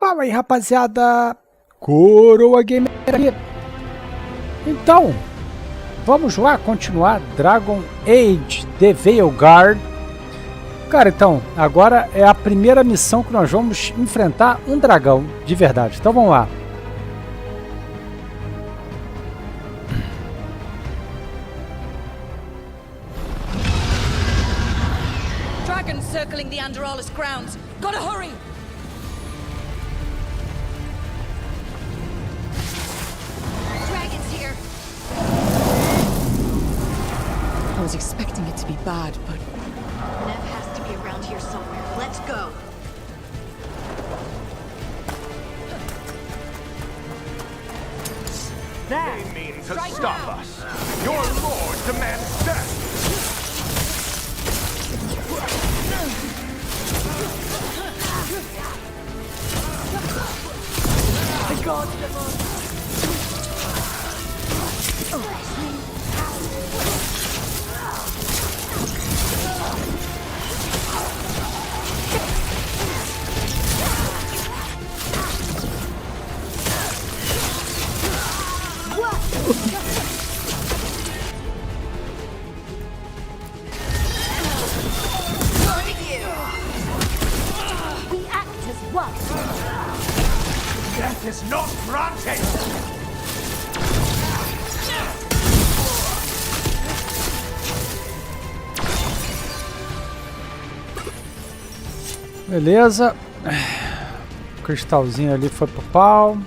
Fala aí, rapaziada, Coroa Gamer aqui. Então, vamos lá continuar Dragon Age The VeilGuard. Cara, então, agora é a primeira missão que nós vamos enfrentar um dragão de verdade. Então vamos lá. Dragons circling the Andorralis grounds. Gotta hurry! Dragons here! I was expecting it to be bad, but... Nev has to be around here somewhere. Let's go! They mean to stop us. Your lord demands death. The gods live on! We act as one! Death is not granted. Beleza. O cristalzinho ali foi pro pau.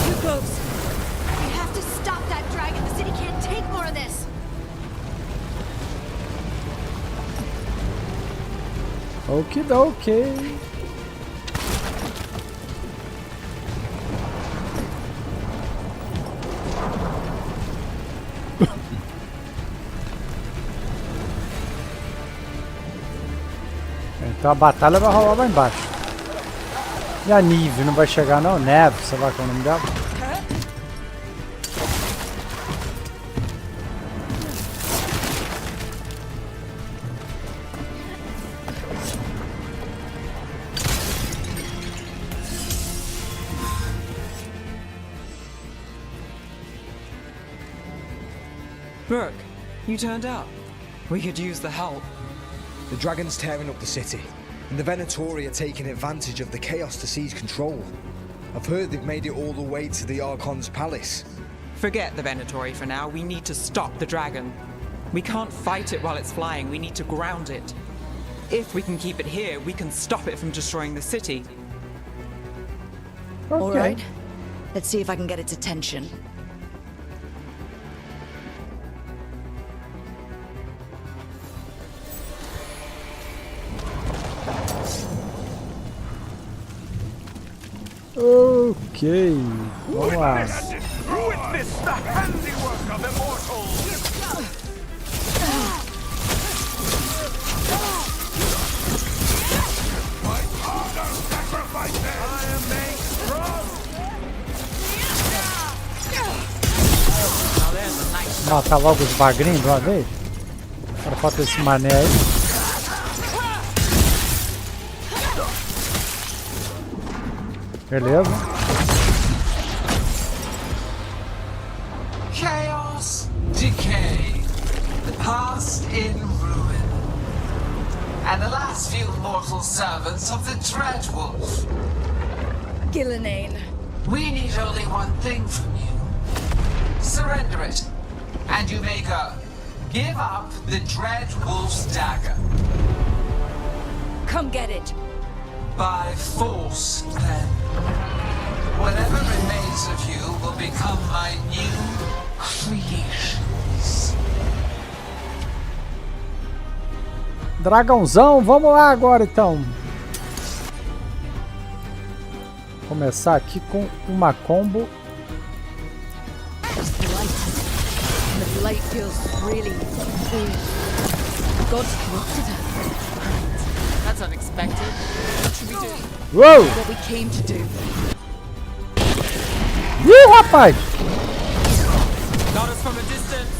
Too close! We have to stop that dragon! The city can't take more of this! Okidoki. Então a batalha vai rolar lá embaixo. E a Nive não vai chegar não? Neve, sei lá qual é o nome dela. Brooke, you turned up. We could use the help. The dragon's tearing up the city, and the Venatori are taking advantage of the chaos to seize control. I've heard they've made it all the way to the Archon's palace. Forget the Venatori for now. We need to stop the dragon. We can't fight it while it's flying. We need to ground it. If we can keep it here, we can stop it from destroying the city. Ok. Alright. Let's see if I can get its attention. Ok. Vamos lá. Witness the handiwork of immortals. My father sacrificed it. I am made strong. Now there's a nice Matar logo os bagrinhos de uma vez. Agora falta esse mané aí. Beleza. Chaos, decay, the past in ruin, and the last few mortal servants of the Dreadwolf. Gillenane. We need only one thing from you. Surrender it, and you may go. Give up the Dreadwolf's dagger. Come get it! By force, then. Whatever remains of you will become my new creations. Dragãozão, vamos lá agora então. Começar aqui com uma combo. The blade feels really... The gods corrupted her. That's That's unexpected. What should we do? Uou! What we came to do. Ih, rapaz! Got us from a distance.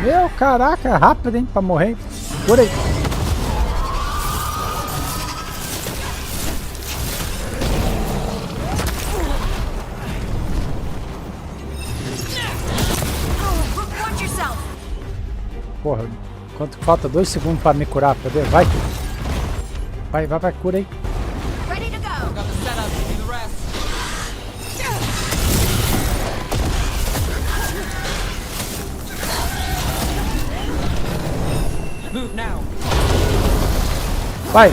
Meu, caraca, é rápido, hein, pra morrer. Por aí. Watch yourself. Porra, quanto falta? 2 segundos pra me curar, cadê? Vai. Vai, cura aí. Ready to go. Got the setup. Do the rest. Move now. Vai.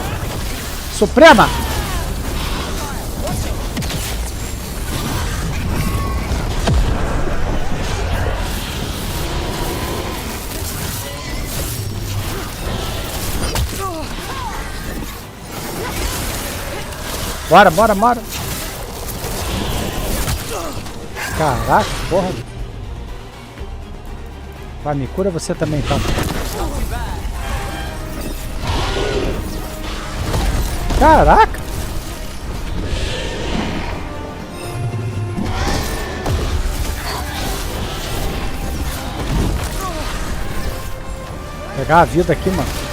Suprema! Bora. Caraca, porra. Vai, me cura você também, então. Caraca! Vou pegar a vida aqui, mano.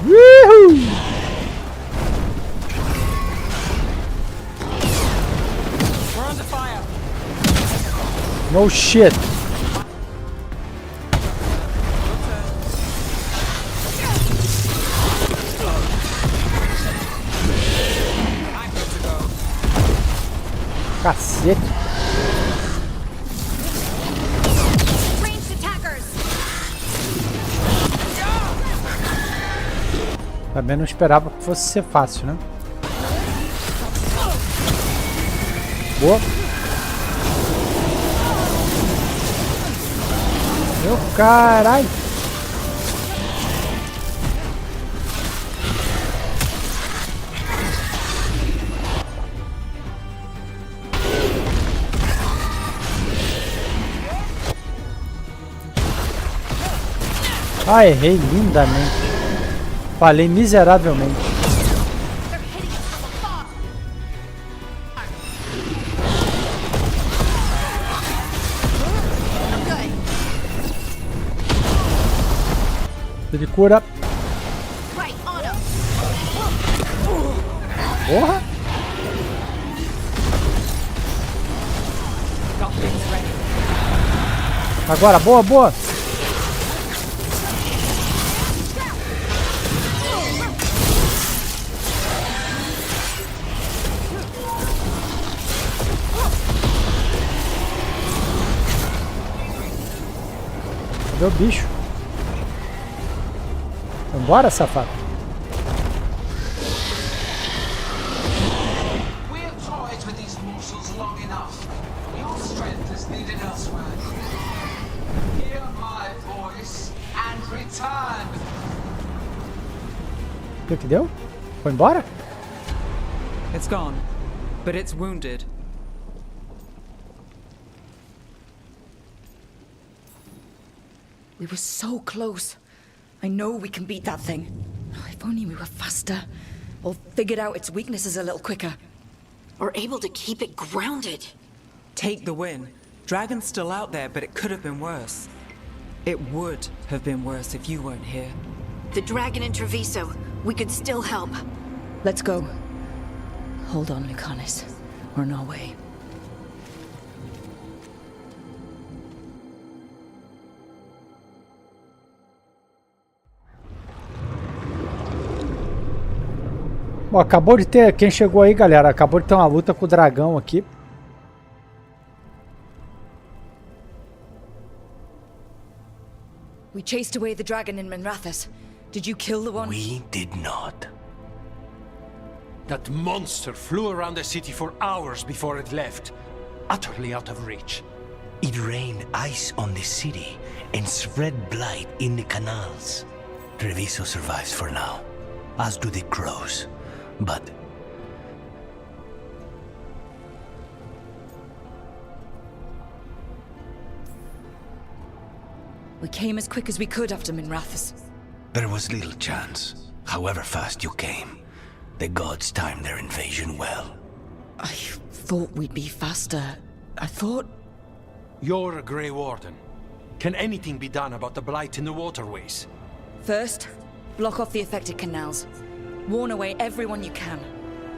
Uhul! We're under fire. No shit! I'm good to go. Cacete! Ranged attackers. Também não esperava que fosse ser fácil, né? Boa! Meu caralho! Ah, errei lindamente. Falei miseravelmente. They're hitting us from afar. Good. Ele cura. Right on them. Porra! Got things ready. Agora, boa! Cadê o bicho? Vambora, safado. We have toyed with these mortals long enough. Your strength is needed elsewhere. Hear my voice and return. O que deu? Foi embora? It's gone, but it's wounded. We were so close. I know we can beat that thing. If only we were faster. Or figured out its weaknesses a little quicker. Or able to keep it grounded. Take the win. Dragon's still out there, but it could have been worse. It would have been worse if you weren't here. The dragon in Treviso. We could still help. Let's go. Hold on, Lucanis. We're on our way. Bom, acabou de ter... Quem chegou aí, galera, acabou de ter uma luta com o dragão aqui. We chased away the dragon in Manrathas. Did you kill the one? We did not. That monster flew around the city for hours before it left, utterly out of reach. It rained ice on the city and spread blight in the canals. Treviso survives for now, as do the crows. But We came as quick as we could after Minrath's. There was little chance. However fast you came, the gods timed their invasion well. I thought we'd be faster. I thought... You're a Grey Warden. Can anything be done about the blight in the waterways? First, block off the affected canals. Warn away everyone you can.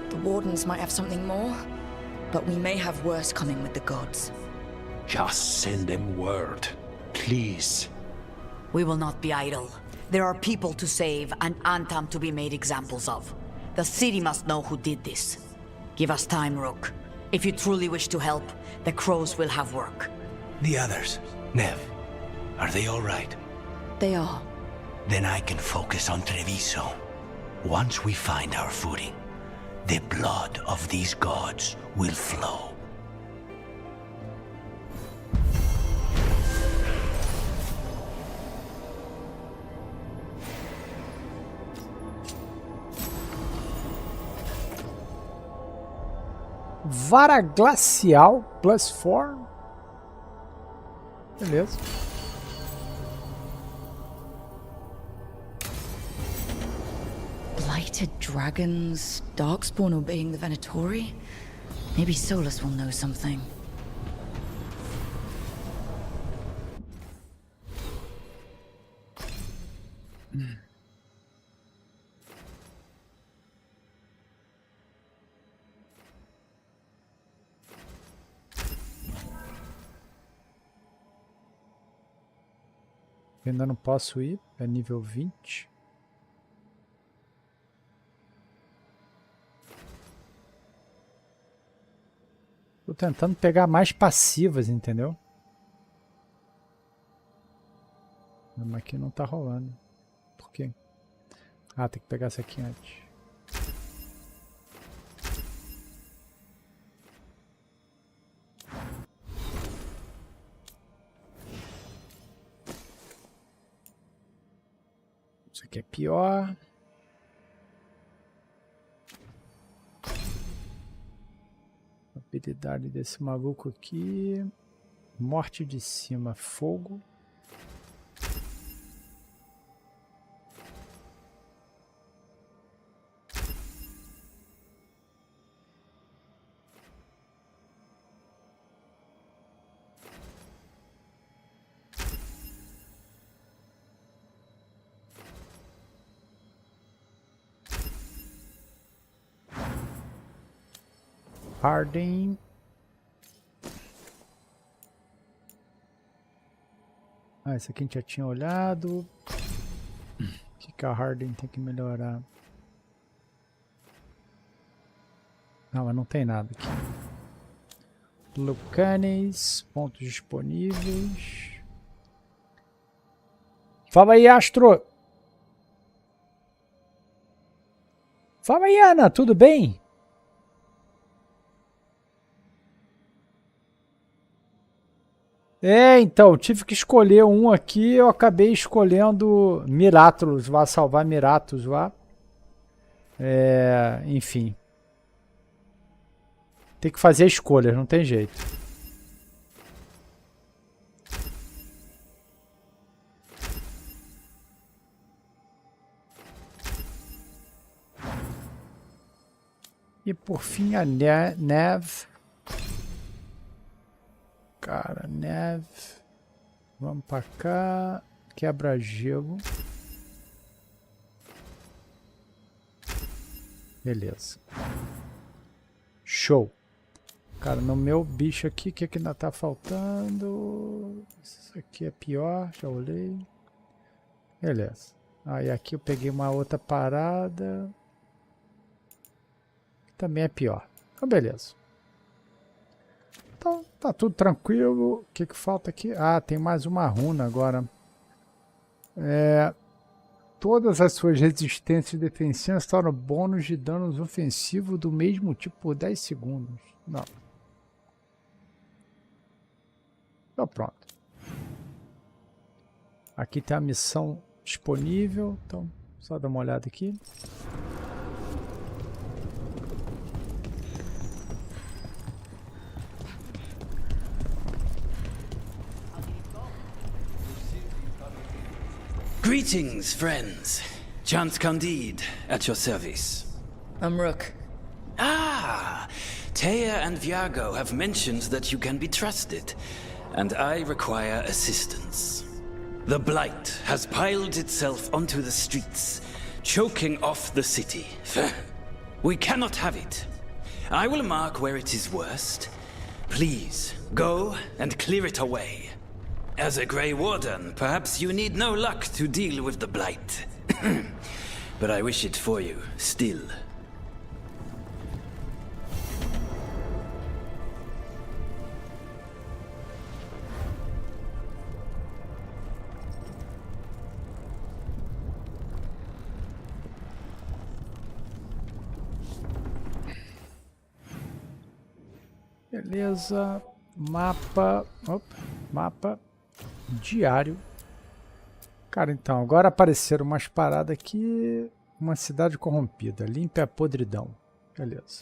The Wardens might have something more, but we may have worse coming with the gods. Just send them word. Please. We will not be idle. There are people to save and Antam to be made examples of. The city must know who did this. Give us time, Rook. If you truly wish to help, the crows will have work. The others, Nev, are they all right? They are. Then I can focus on Treviso. Once we find our footing, the blood of these gods will flow. Vara glacial +4. Beleza. Blighted dragons, Darkspawn obeying the Venatori? Maybe Solus will know something. Ainda não posso ir, é nível 20. Tô tentando pegar mais passivas, entendeu? Mas aqui não tá rolando. Por quê? Ah, tem que pegar essa aqui antes. Isso aqui é pior. Habilidade desse maluco aqui. Morte de cima, fogo. Harden. Ah, esse aqui a gente já tinha olhado. O que a Harden tem que melhorar? Não, mas não tem nada aqui. Lucanes, pontos disponíveis. Fala aí, Astro. Fala aí, Ana, tudo bem? É, então, tive que escolher um aqui, eu acabei escolhendo Miratus, vai salvar Miratus lá. É, enfim. Tem que fazer escolhas, não tem jeito. E por fim a Nev. Cara, neve. Vamos pra cá. Quebra-gelo. Beleza. Show. Cara, no meu bicho aqui, o que ainda tá faltando? Isso aqui é pior, já olhei. Beleza. Aí aqui eu peguei uma outra parada. Também é pior. Então, beleza. Então, tá tudo tranquilo. O que falta aqui? Ah, tem mais uma runa agora. Todas as suas resistências defensivas tornam bônus de danos ofensivos do mesmo tipo por 10 segundos. Não. Então, pronto. Aqui tem a missão disponível. Então, só dar uma olhada aqui. Greetings, friends. Chant Candide, at your service. I'm Rook. Ah, Taya and Viago have mentioned that you can be trusted, and I require assistance. The Blight has piled itself onto the streets, choking off the city. We cannot have it. I will mark where it is worst. Please, go and clear it away. As a Grey Warden, perhaps you need no luck to deal with the Blight. But I wish it for you, still. Beleza, mapa, mapa diário. Cara, então, agora apareceram umas paradas aqui, uma cidade corrompida, limpe a podridão. Beleza.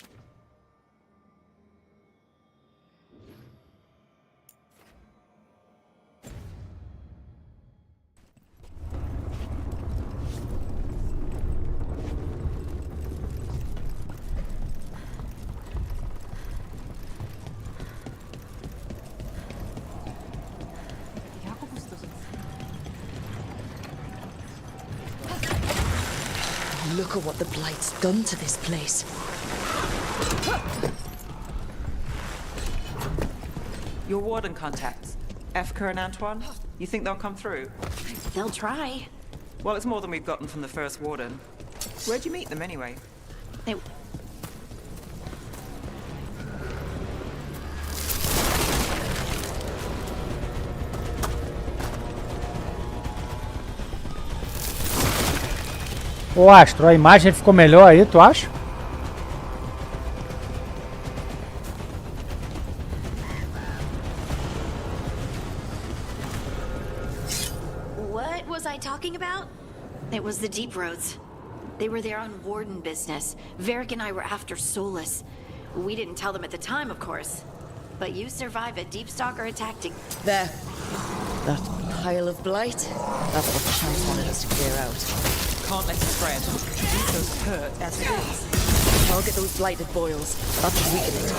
Look at what the Blight's done to this place. Your warden contacts, Efka and Antoine, you think they'll come through? They'll try. Well, it's more than we've gotten from the first warden. Where'd you meet them anyway? They... Ô Astro, a imagem ficou melhor aí, tu acha? What was I talking about? It was the Deep Roads. They were there on warden business. Varric and I were after Solus. We didn't tell them at the time, of course. But you survived a Deep Stalker attack to... There. That pile of blight. That's what Chance wanted us to clear out. Can't let it spread. Those hurt as it is. I'll get those blighted boils. That's weaken it.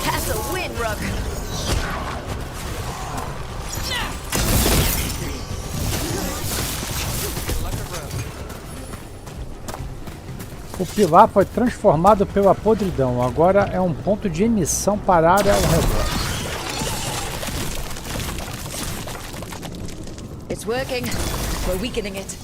That's a win, Rook. O pilar foi transformado pela podridão. Agora é um ponto de emissão para a área ao redor. It's working. We're weakening it.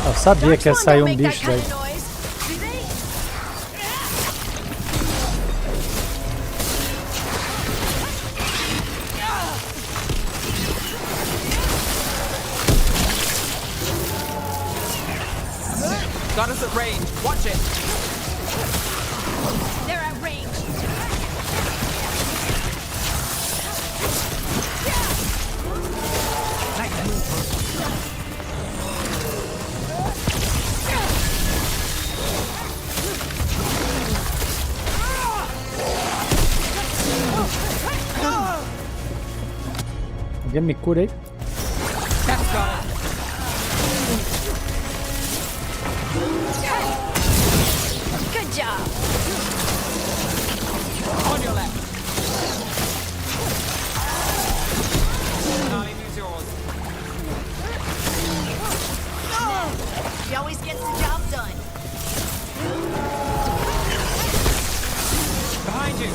Eu sabia que ia sair um bicho daí. Got us at range. Watch it. They're at range. Alguém me cura aí? That's got it. Good job. On your left. Nine, use yours. She always gets the job done. Behind you.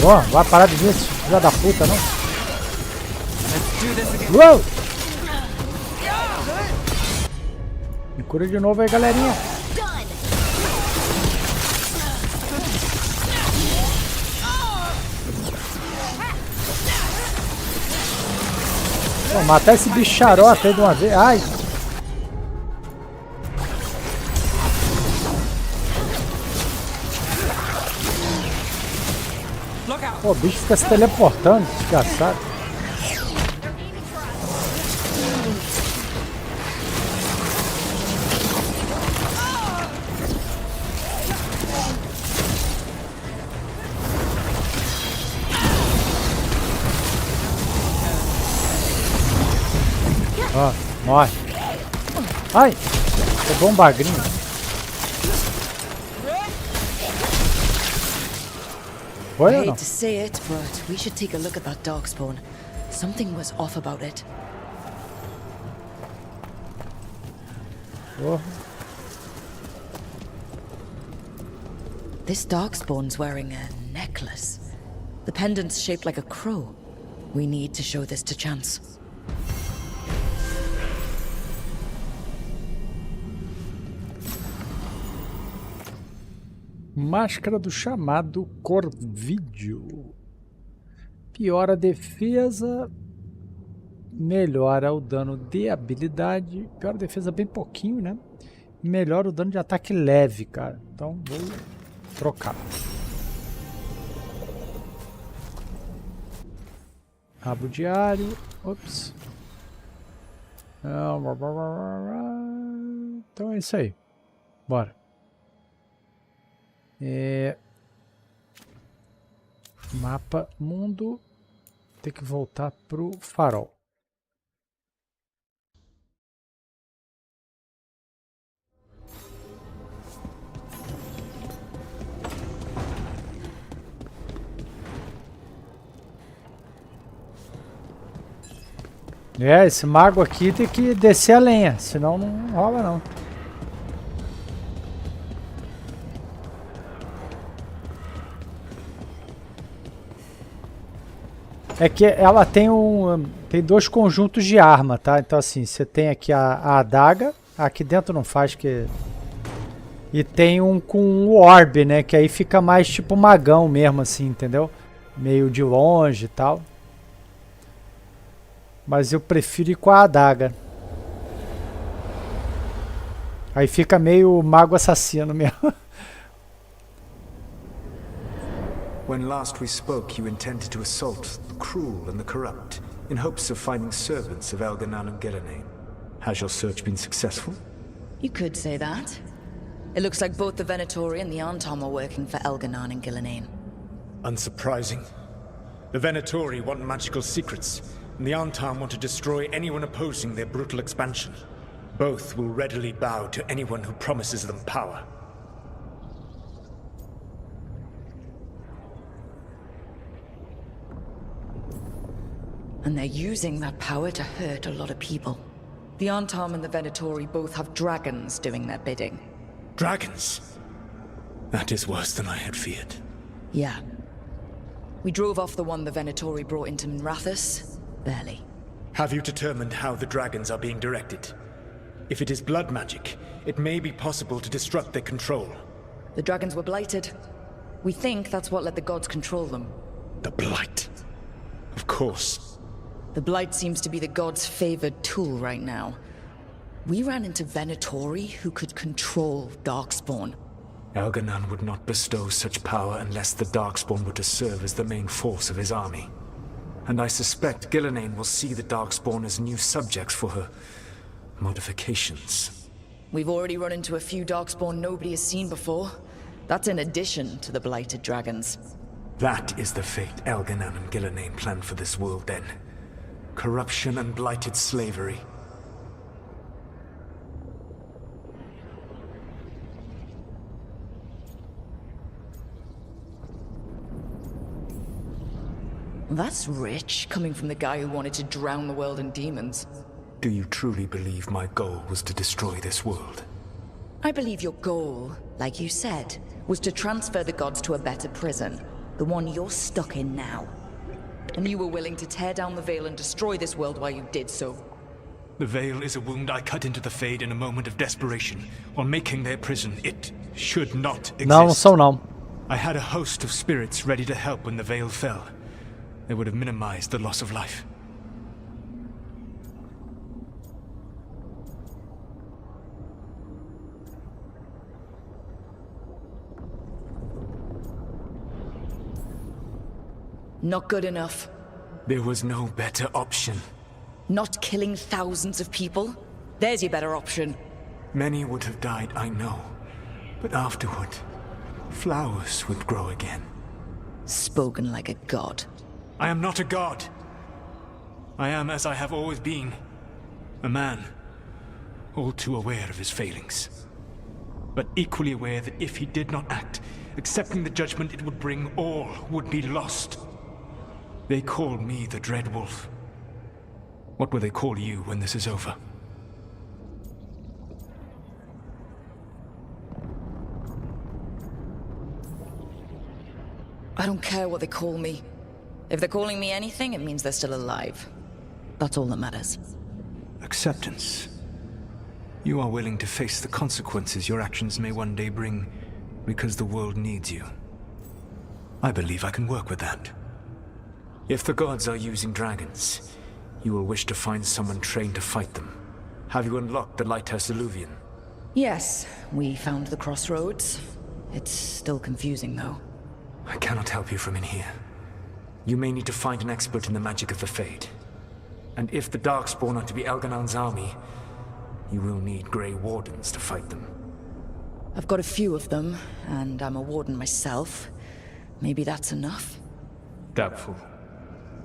Ó, vai parar de ver isso. Filha da puta, não? Uou! Me cura de novo aí, galerinha. Vou matar esse bicharota aí de uma vez. Ai! Pô, o bicho fica se teleportando, desgraçado. Ó, morre. Ai! Pegou um bagrinho. Foi ou I não? hate to say it, but we should take a look at that darkspawn. Something was off about it. Oh. This darkspawn's wearing a necklace. The pendant's shaped like a crow. We need to show this to Chance. Máscara do chamado Corvídeo. Piora a defesa. Melhora o dano de habilidade. Piora a defesa bem pouquinho, né? Melhora o dano de ataque leve, cara. Então vou trocar. Rabo diário. Ops. Então é isso aí. Bora. Mapa mundo. Tem que voltar pro farol. Esse mago aqui tem que descer a lenha, senão não rola não. É que ela tem tem dois conjuntos de arma, tá? Então assim, você tem aqui a adaga, aqui dentro não faz que... E tem um com o orbe, né? Que aí fica mais tipo magão mesmo assim, entendeu? Meio de longe e tal. Mas eu prefiro ir com a adaga. Aí fica meio mago assassino mesmo. When last we spoke, you intended to assault the cruel and the corrupt, in hopes of finding servants of Elganan and Gillenane. Has your search been successful? You could say that. It looks like both the Venatori and the Antom are working for Elganan and Gillenane. Unsurprising. The Venatori want magical secrets, and the Antom want to destroy anyone opposing their brutal expansion. Both will readily bow to anyone who promises them power. And they're using that power to hurt a lot of people. The Antom and the Venatori both have dragons doing their bidding. Dragons? That is worse than I had feared. Yeah. We drove off the one the Venatori brought into Minrathous. Barely. Have you determined how the dragons are being directed? If it is blood magic, it may be possible to disrupt their control. The dragons were blighted. We think that's what let the gods control them. The Blight. Of course. The Blight seems to be the gods' favored tool right now. We ran into Venatori who could control Darkspawn. Elganan would not bestow such power unless the Darkspawn were to serve as the main force of his army. And I suspect Gillenane will see the Darkspawn as new subjects for her modifications. We've already run into a few Darkspawn nobody has seen before. That's in addition to the blighted dragons. That is the fate Elganan and Gillenane planned for this world then. Corruption and blighted slavery. That's rich, coming from the guy who wanted to drown the world in demons. Do you truly believe my goal was to destroy this world? I believe your goal, like you said, was to transfer the gods to a better prison. The one you're stuck in now. And you were willing to tear down the Veil and destroy this world while you did so. The Veil is a wound I cut into the Fade in a moment of desperation, while making their prison. It should not exist. Não são não. I had a host of spirits ready to help when the Veil fell. They would have minimized the loss of life. Not good enough. There was no better option. Not killing thousands of people? There's your better option. Many would have died, I know. But afterward, flowers would grow again. Spoken like a god. I am not a god. I am as I have always been. A man. All too aware of his failings. But equally aware that if he did not act, accepting the judgment it would bring, all would be lost. They call me the Dread Wolf. What will they call you when this is over? I don't care what they call me. If they're calling me anything, it means they're still alive. That's all that matters. Acceptance. You are willing to face the consequences your actions may one day bring, because the world needs you. I believe I can work with that. If the gods are using dragons, you will wish to find someone trained to fight them. Have you unlocked the Lighthouse Illuvian? Yes, we found the crossroads. It's still confusing, though. I cannot help you from in here. You may need to find an expert in the magic of the Fade. And if the Darkspawn are to be Elganon's army, you will need Grey Wardens to fight them. I've got a few of them, and I'm a warden myself. Maybe that's enough? Doubtful.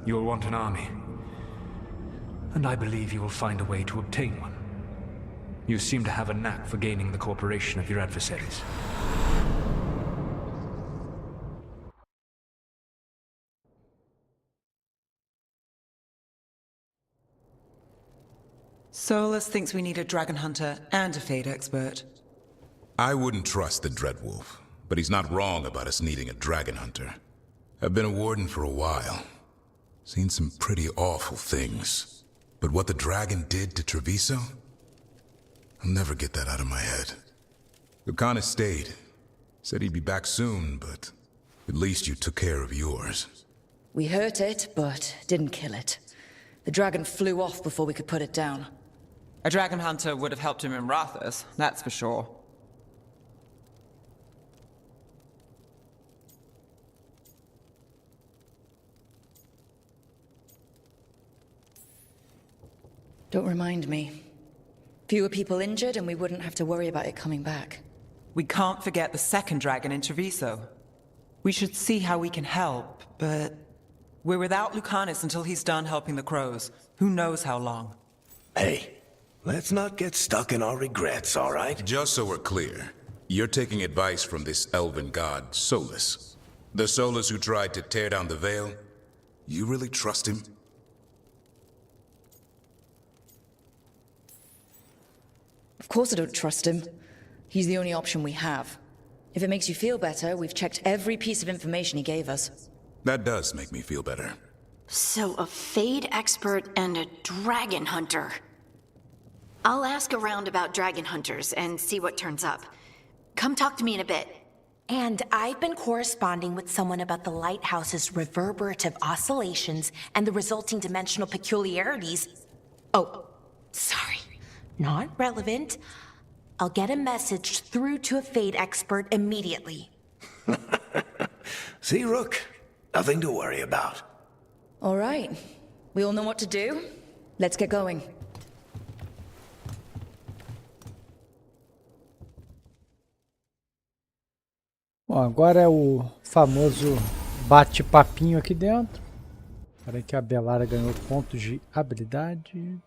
You will want an army. And I believe you will find a way to obtain one. You seem to have a knack for gaining the cooperation of your adversaries. Solus thinks we need a dragon hunter and a Fade expert. I wouldn't trust the Dreadwolf, but he's not wrong about us needing a dragon hunter. I've been a warden for a while. Seen some pretty awful things. But what the dragon did to Treviso? I'll never get that out of my head. Lucanus stayed. Said he'd be back soon, but at least you took care of yours. We hurt it, but didn't kill it. The dragon flew off before we could put it down. A dragon hunter would have helped him in Rathus, that's for sure. Don't remind me. Fewer people injured and we wouldn't have to worry about it coming back. We can't forget the second dragon in Treviso. We should see how we can help, but we're without Lucanus until he's done helping the crows. Who knows how long? Hey, let's not get stuck in our regrets, all right? Just so we're clear, you're taking advice from this elven god, Solus. The Solus who tried to tear down the Veil? You really trust him? Of course I don't trust him. He's the only option we have. If it makes you feel better, we've checked every piece of information he gave us. That does make me feel better. So a Fade expert and a dragon hunter. I'll ask around about dragon hunters and see what turns up. Come talk to me in a bit. And I've been corresponding with someone about the lighthouse's reverberative oscillations and the resulting dimensional peculiarities. Oh, sorry. Not relevant. I'll get a message through to a Fade expert immediately. See, Rook? Nothing to worry about. All right. We all know what to do. Let's get going. Bom, agora é o famoso bate-papinho aqui dentro. Espera aí que a Belara ganhou pontos de habilidade.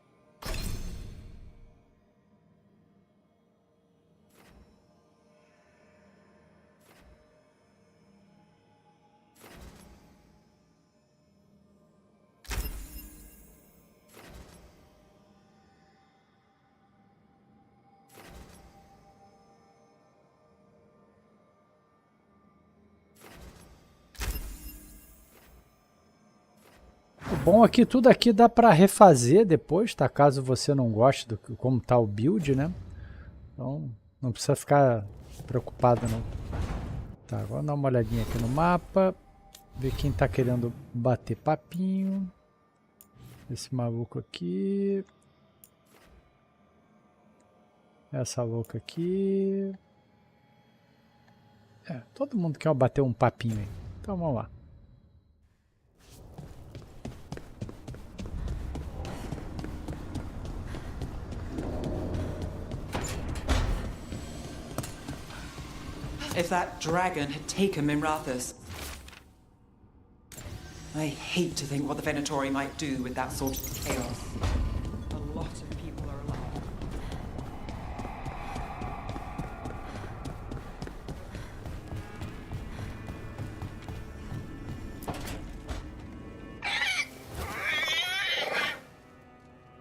Bom, aqui tudo aqui dá para refazer depois, tá? Caso você não goste do como tá o build, né? Então não precisa ficar preocupado não. Tá, vamos dar uma olhadinha aqui no mapa, ver quem tá querendo bater papinho. Esse maluco aqui. Essa louca aqui. Todo mundo quer bater um papinho aí. Então vamos lá. If that dragon had taken Minrathous, I hate to think what the Venatori might do with that sort of chaos. A lot of people are alive.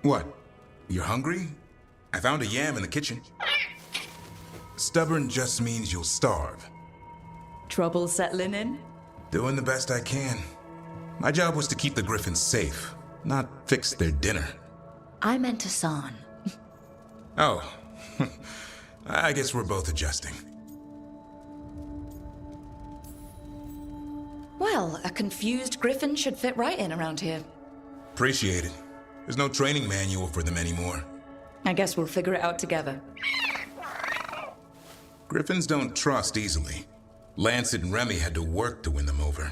What? You're hungry? I found a yam in the kitchen. Stubborn just means you'll starve. Trouble settling in? Doing the best I can. My job was to keep the Griffins safe, not fix their dinner. I meant Hassan. Oh. I guess we're both adjusting. Well, a confused griffin should fit right in around here. Appreciate it. There's no training manual for them anymore. I guess we'll figure it out together. Griffins don't trust easily. Lancet and Remy had to work to win them over.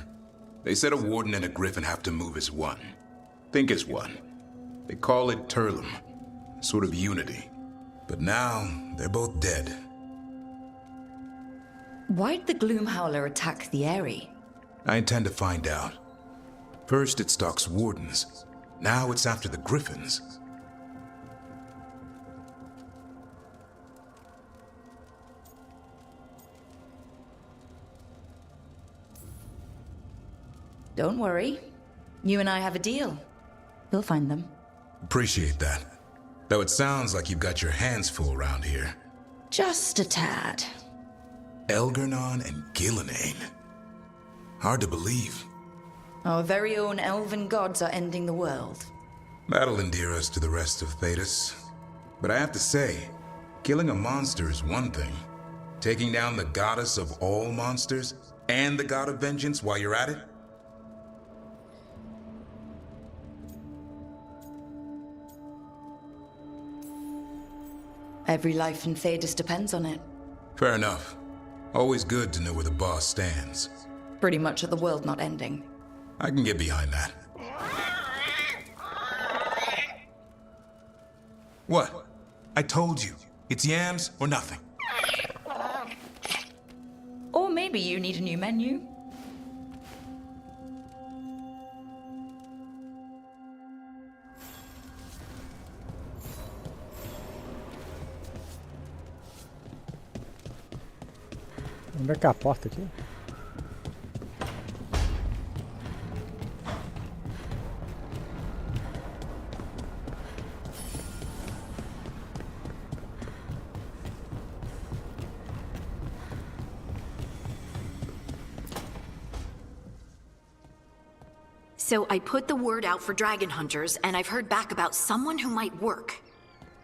They said a warden and a griffin have to move as one. Think as one. They call it Turlum. Sort of unity. But now, they're both dead. Why'd the Gloom Howler attack the Eyrie? I intend to find out. First it stalks wardens. Now it's after the griffins. Don't worry. You and I have a deal. We'll find them. Appreciate that. Though it sounds like you've got your hands full around here. Just a tad. Elgernon and Gillenane. Hard to believe. Our very own elven gods are ending the world. That'll endear us to the rest of Thedas. But I have to say, killing a monster is one thing. Taking down the goddess of all monsters and the god of vengeance while you're at it? Every life in Thedas depends on it. Fair enough. Always good to know where the boss stands. Pretty much at the world not ending. I can get behind that. What? I told you. It's yams or nothing. Or maybe you need a new menu. Onde é que é a porta aqui? So I put the word out for dragon hunters, and I've heard back about someone who might work.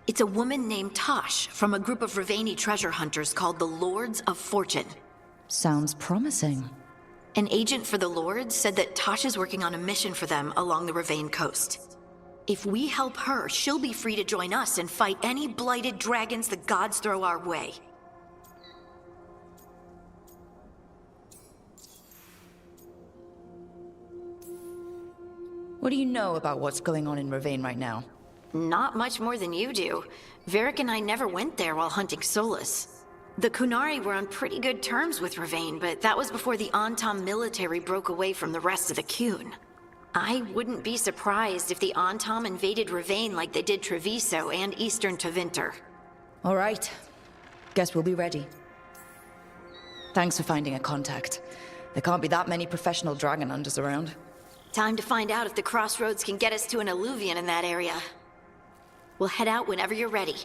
It's a woman named Tosh from a group of Ravani treasure hunters called the Lords of Fortune. Sounds promising. An agent for the Lords said that Tosh is working on a mission for them along the Ravane coast. If we help her, she'll be free to join us and fight any blighted dragons the gods throw our way. What do you know about what's going on in Ravane right now? Not much more than you do. Varric and I never went there while hunting Solus. The Kunari were on pretty good terms with Ravane, but that was before the Antam military broke away from the rest of the Qun. I wouldn't be surprised if the Antam invaded Ravane like they did Treviso and Eastern Tevinter. All right. Guess we'll be ready. Thanks for finding a contact. There can't be that many professional dragon hunters around. Time to find out if the crossroads can get us to an alluvion in that area. We'll head out whenever you're ready.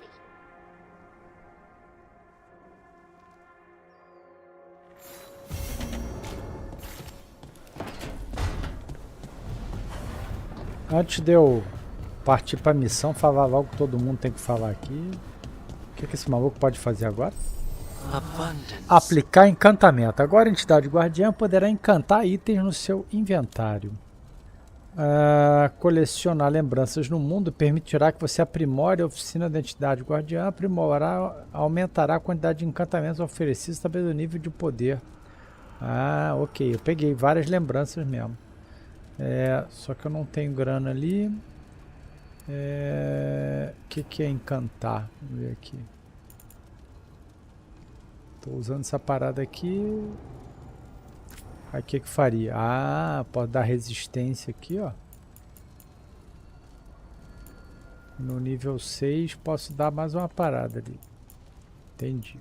Antes de eu partir pra missão, falar logo que todo mundo tem que falar aqui. O que esse maluco pode fazer agora? Aplicar encantamento. Agora a entidade guardiã poderá encantar itens no seu inventário. Colecionar lembranças no mundo permitirá que você aprimore a oficina da entidade guardiã, aumentará a quantidade de encantamentos oferecidos também do nível de poder. Ok, eu peguei várias lembranças mesmo. Só que eu não tenho grana ali. Que é encantar? Vamos ver aqui. Tô usando essa parada aqui. Aí o que faria? Pode dar resistência aqui, ó. No nível 6 posso dar mais uma parada ali. Entendi.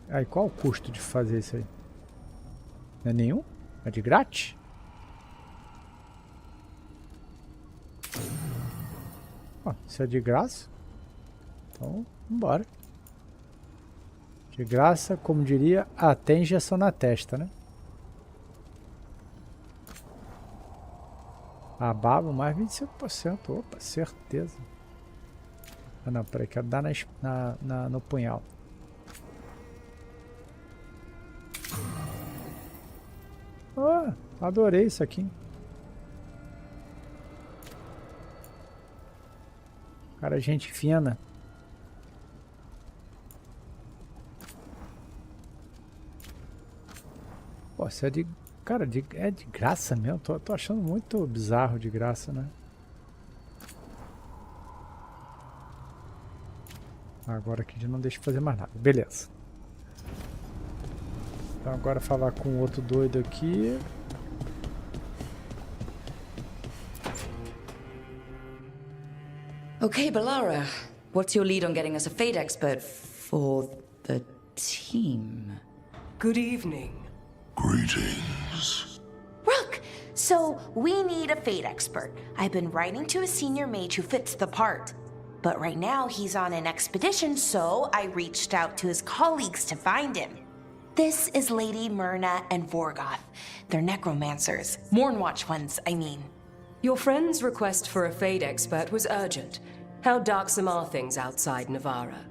Aí qual o custo de fazer isso aí? Não é nenhum? É de grátis? Isso é de graça? Então, vambora. De graça, como diria, até injeção na testa, né? A baba mais 25%. Opa, certeza. Não, peraí, quero dar no punhal. Adorei isso aqui. Cara, gente fina. Pô, isso é de... Cara, é de graça mesmo. Tô achando muito bizarro de graça, né? Agora aqui já não deixa eu fazer mais nada. Beleza. Então agora falar com o outro doido aqui. Okay, Balara. What's your lead on getting us a fate expert for the team? Good evening. Greetings. Rook! So, we need a fate expert. I've been writing to a senior mage who fits the part. But right now, he's on an expedition, so I reached out to his colleagues to find him. This is Lady Myrna and Vorgoth. They're necromancers. Mournwatch ones, I mean. Your friend's request for a fate expert was urgent. How darksome are things outside Navarra?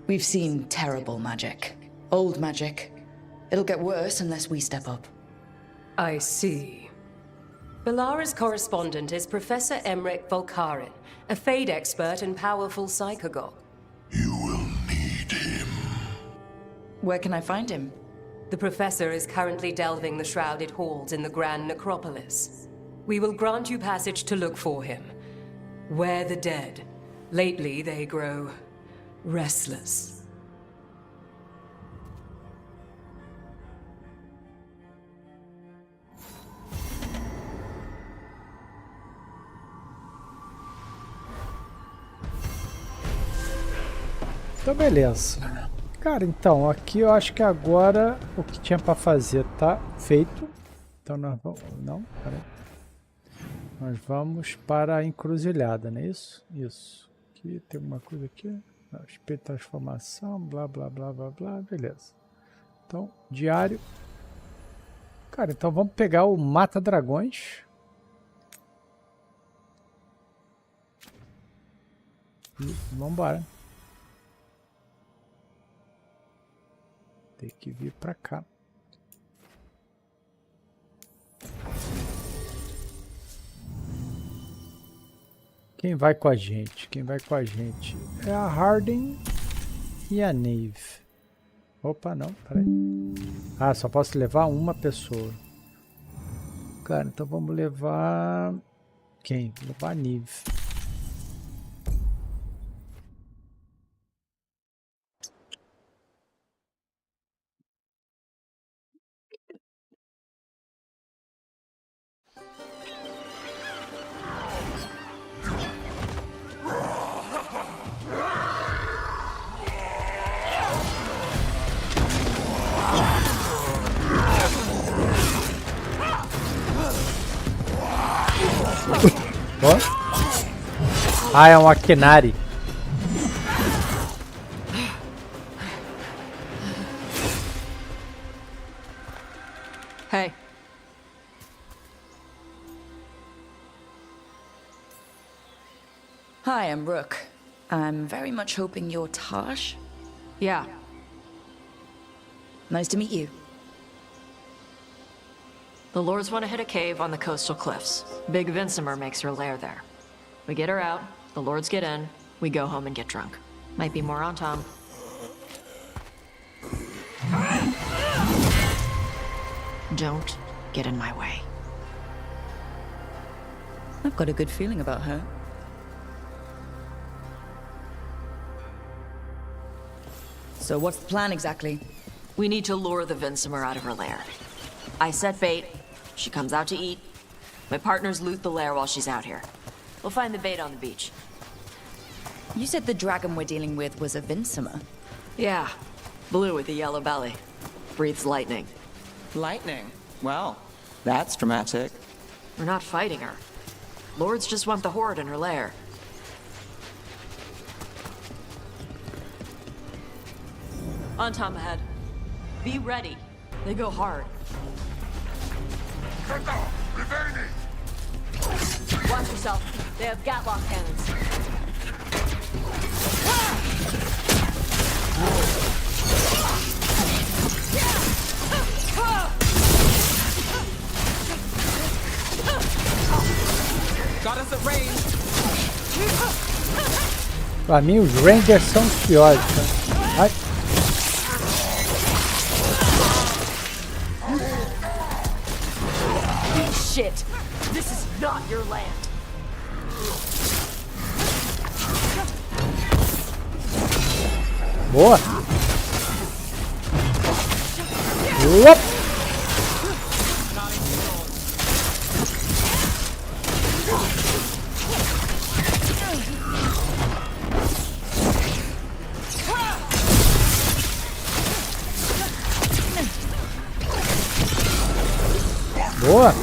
We've seen terrible magic. Old magic. It'll get worse unless we step up. I see. Balara's correspondent is Professor Emmerich Volkarin, a fate expert and powerful psychagogue. You will need him. Where can I find him? The Professor is currently delving the shrouded halls in the Grand Necropolis. We will grant you passage to look for him. Where the dead. Lately, they grow restless. Então beleza. Cara, então aqui eu acho que agora o que tinha pra fazer tá feito. Então nós vamos... Não, peraí. Nós vamos para a encruzilhada, não é isso? Isso. Aqui tem alguma coisa aqui. Espelho de transformação, blá blá blá blá blá, beleza. Então, diário. Cara, então vamos pegar o mata-dragões. E vamos embora. Tem que vir pra cá. Quem vai com a gente? Quem vai com a gente? É a Harden e a Nave. Opa, não, peraí. Ah, só posso levar uma pessoa. Cara, então vamos levar... Quem? Vou levar a Nave. Ah, é um Akinari. Hi, I'm Rook. I'm very much hoping you're Tosh. Yeah. Nice to meet you. The Lords want to hit a cave on the coastal cliffs. Big Vincimer makes her lair there. We get her out, the Lords get in, we go home and get drunk. Might be more on Tom. Don't get in my way. I've got a good feeling about her. So what's the plan exactly? We need to lure the Vincimer out of her lair. I set bait, she comes out to eat. My partners loot the lair while she's out here. We'll find the bait on the beach. You said the dragon we're dealing with was a Vincimer. Yeah, blue with a yellow belly. Breathes lightning. Lightning? Well, that's dramatic. We're not fighting her. Lords just want the horde in her lair. On Tom ahead. Be ready. They go hard. Watch yourself. They have Gatlock cannons. Got us at range. Pra mim, os Rangers são os piores. Ai. Shit! This is not your land! Boa! Uop. Boa!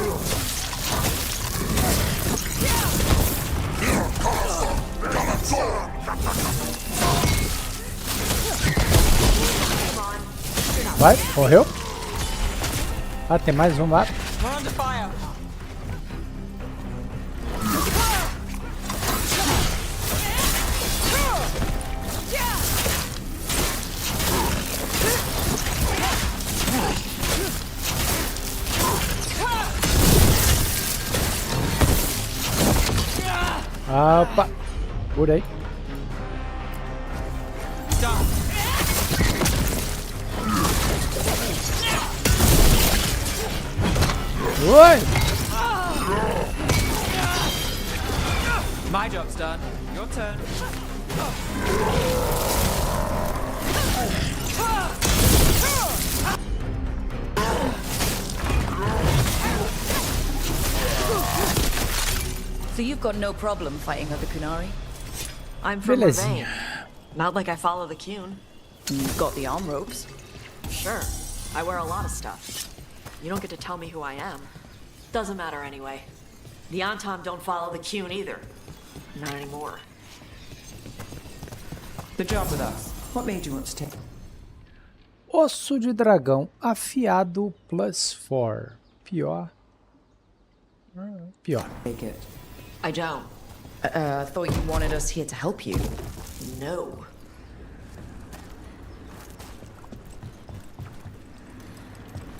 Vai, morreu. Ah, tem mais um lá. We're under fire. Opa! Curei. Oi! My job's done. Your turn. So you've got no problem fighting other Kunari? I'm from Ravane. Not like I follow the Qun. You've got the arm ropes. Sure. I wear a lot of stuff. You don't get to tell me who I am. Doesn't matter anyway. The Antam don't follow the Qun either. Not anymore. The job with us. What made you want to take? Osso de dragão afiado +4. Pior. Pior. Take it. I don't. I thought you wanted us here to help you. No.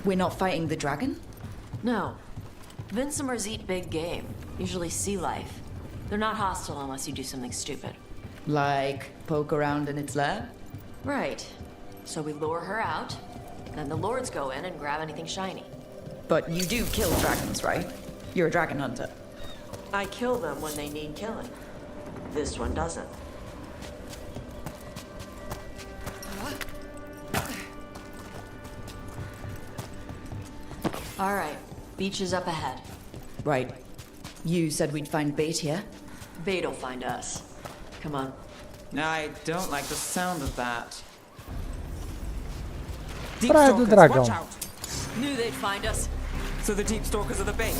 We're not fighting the dragon? No. Vincimers eat big game, usually sea life. They're not hostile unless you do something stupid. Like poke around in its lair? Right. So we lure her out, then the Lords go in and grab anything shiny. But you do kill dragons, right? You're a dragon hunter. I kill them when they need killing. This one doesn't. All right, beach is up ahead. Right. You said we'd find bait here? Bait'll find us. Come on. I don't like the sound of that. Praia do Dragão. Watch out. Knew they'd find us. So the deep stalkers are the bait.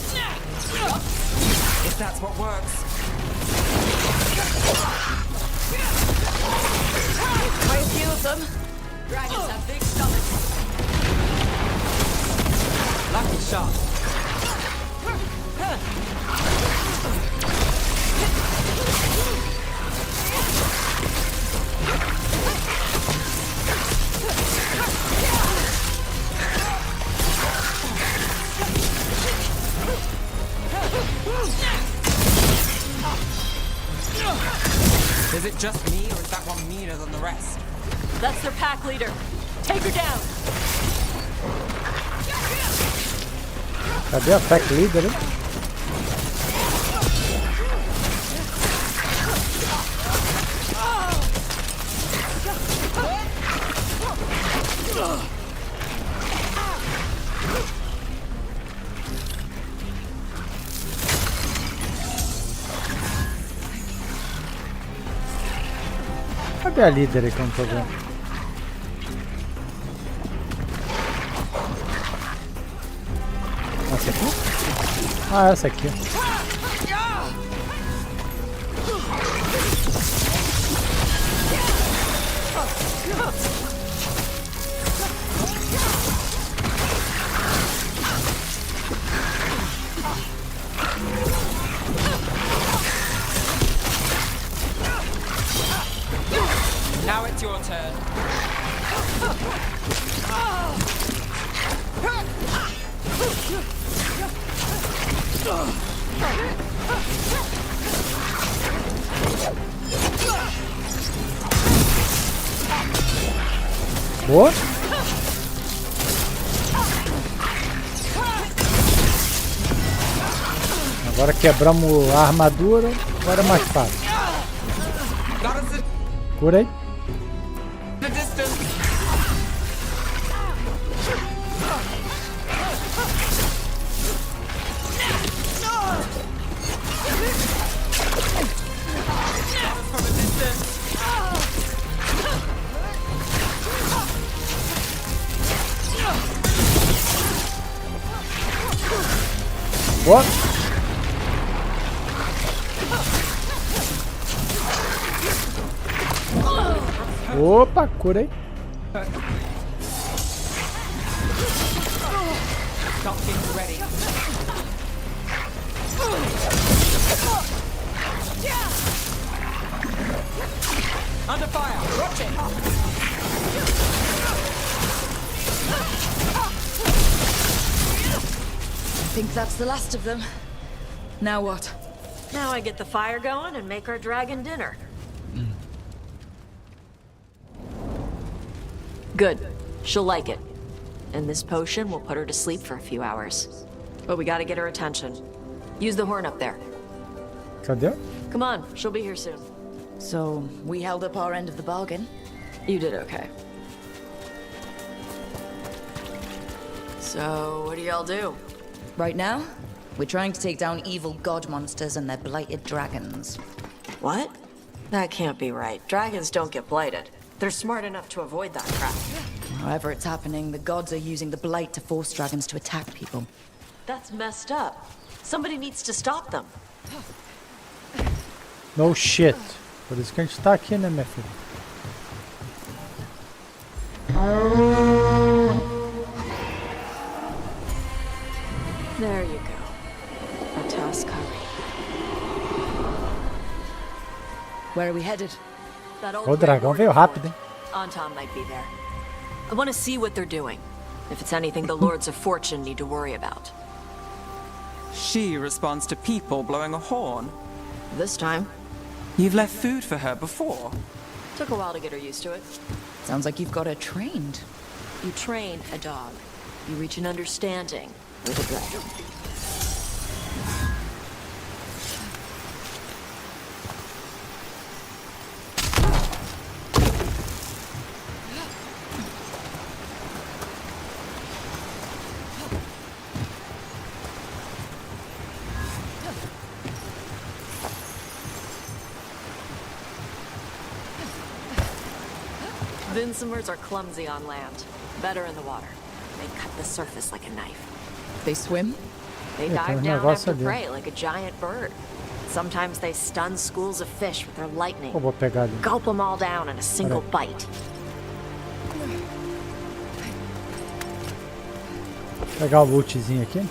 If that's what works. Quite a few of them. Dragons have big stomachs. Lucky shot. Is it just me, or is that one meaner than the rest? That's their pack leader. Take her down. Cadê a pack leader, hein? Cadê a líder aí que eu não tô vendo? Essa aqui? Ah, essa aqui. Now it's your turn. Boa. Agora quebramos a armadura, agora é mais fácil. Curei. The distance. Boa. Opa, curei. Something's ready. Under fire. Watch it. I think that's the last of them. Now what? Now I get the fire going and make our dragon dinner. Good. She'll like it. And this potion will put her to sleep for a few hours. But we gotta get her attention. Use the horn up there. Cadê? Come on, she'll be here soon. So, we held up our end of the bargain. You did okay. So, what do y'all do? Right now, we're trying to take down evil god monsters and their blighted dragons. What? That can't be right. Dragons don't get blighted. They're smart enough to avoid that crap. However it's happening, the gods are using the blight to force dragons to attack people. That's messed up. Somebody needs to stop them. No shit. Por isso que a gente tá aqui, né, minha filha? There you go. A task curry. Where are we headed? That old O dragão veio rápido, hein? Anton might be there. I want to see what they're doing. If it's anything the Lords of Fortune need to worry about. She responds to people blowing a horn. This time. You've left food for her before. Took a while to get her used to it. Sounds like you've got her trained. You train a dog. You reach an understanding with a dragon. Vinsomers are clumsy on land, better in the water. They cut the surface like a knife. They swim? They dive down after prey like a giant bird. Sometimes they stun schools of fish with their lightning. Vou pegar ali. Gulp them all down in a single bite. Pegar o lootzinho aqui.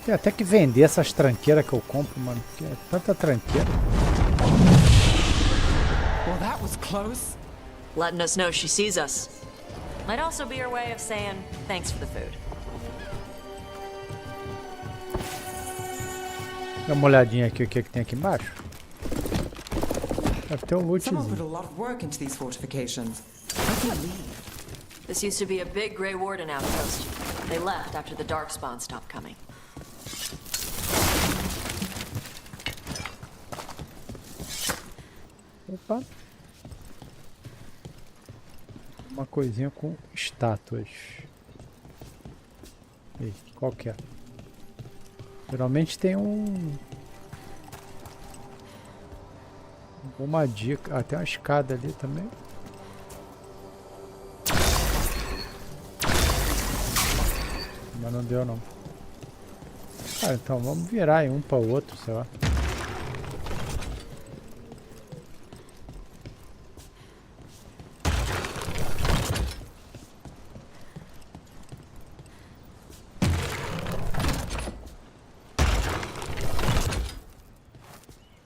Tem até que vender essas tranqueiras que eu compro, mano. Porque é tanta tranqueira. Well, that was close. Letting us know she sees us. Might also be her way of saying thanks for the food. Dá uma olhadinha aqui o que tem aqui embaixo. Deve ter um Someone put a lootzinho. lot of work into these fortifications. How do you leave? This used to be a big Grey Warden outpost. They left after the Darkspawn stopped coming. Opa. Uma coisinha com estátuas. E qual que é? Geralmente tem uma dica. Ah, tem uma escada ali também. Mas não deu não. Ah, então vamos virar em um para o outro, sei lá.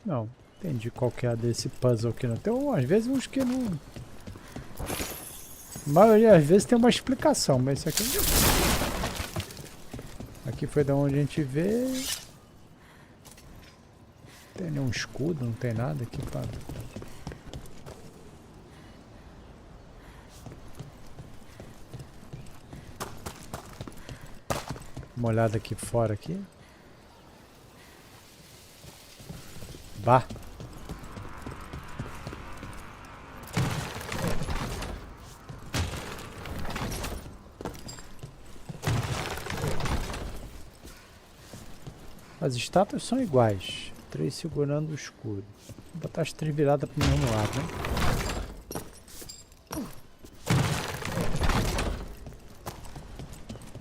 Não, entendi qual que é desse puzzle aqui. Não. Tem às vezes uns que não... A maioria às vezes tem uma explicação, mas isso aqui... Aqui foi da onde a gente vê... Não tem nenhum escudo, não tem nada aqui para... Uma olhada aqui fora aqui. Bah. As estátuas são iguais. 3 segurando o escudo. Vou botar as 3 viradas para o mesmo lado, né?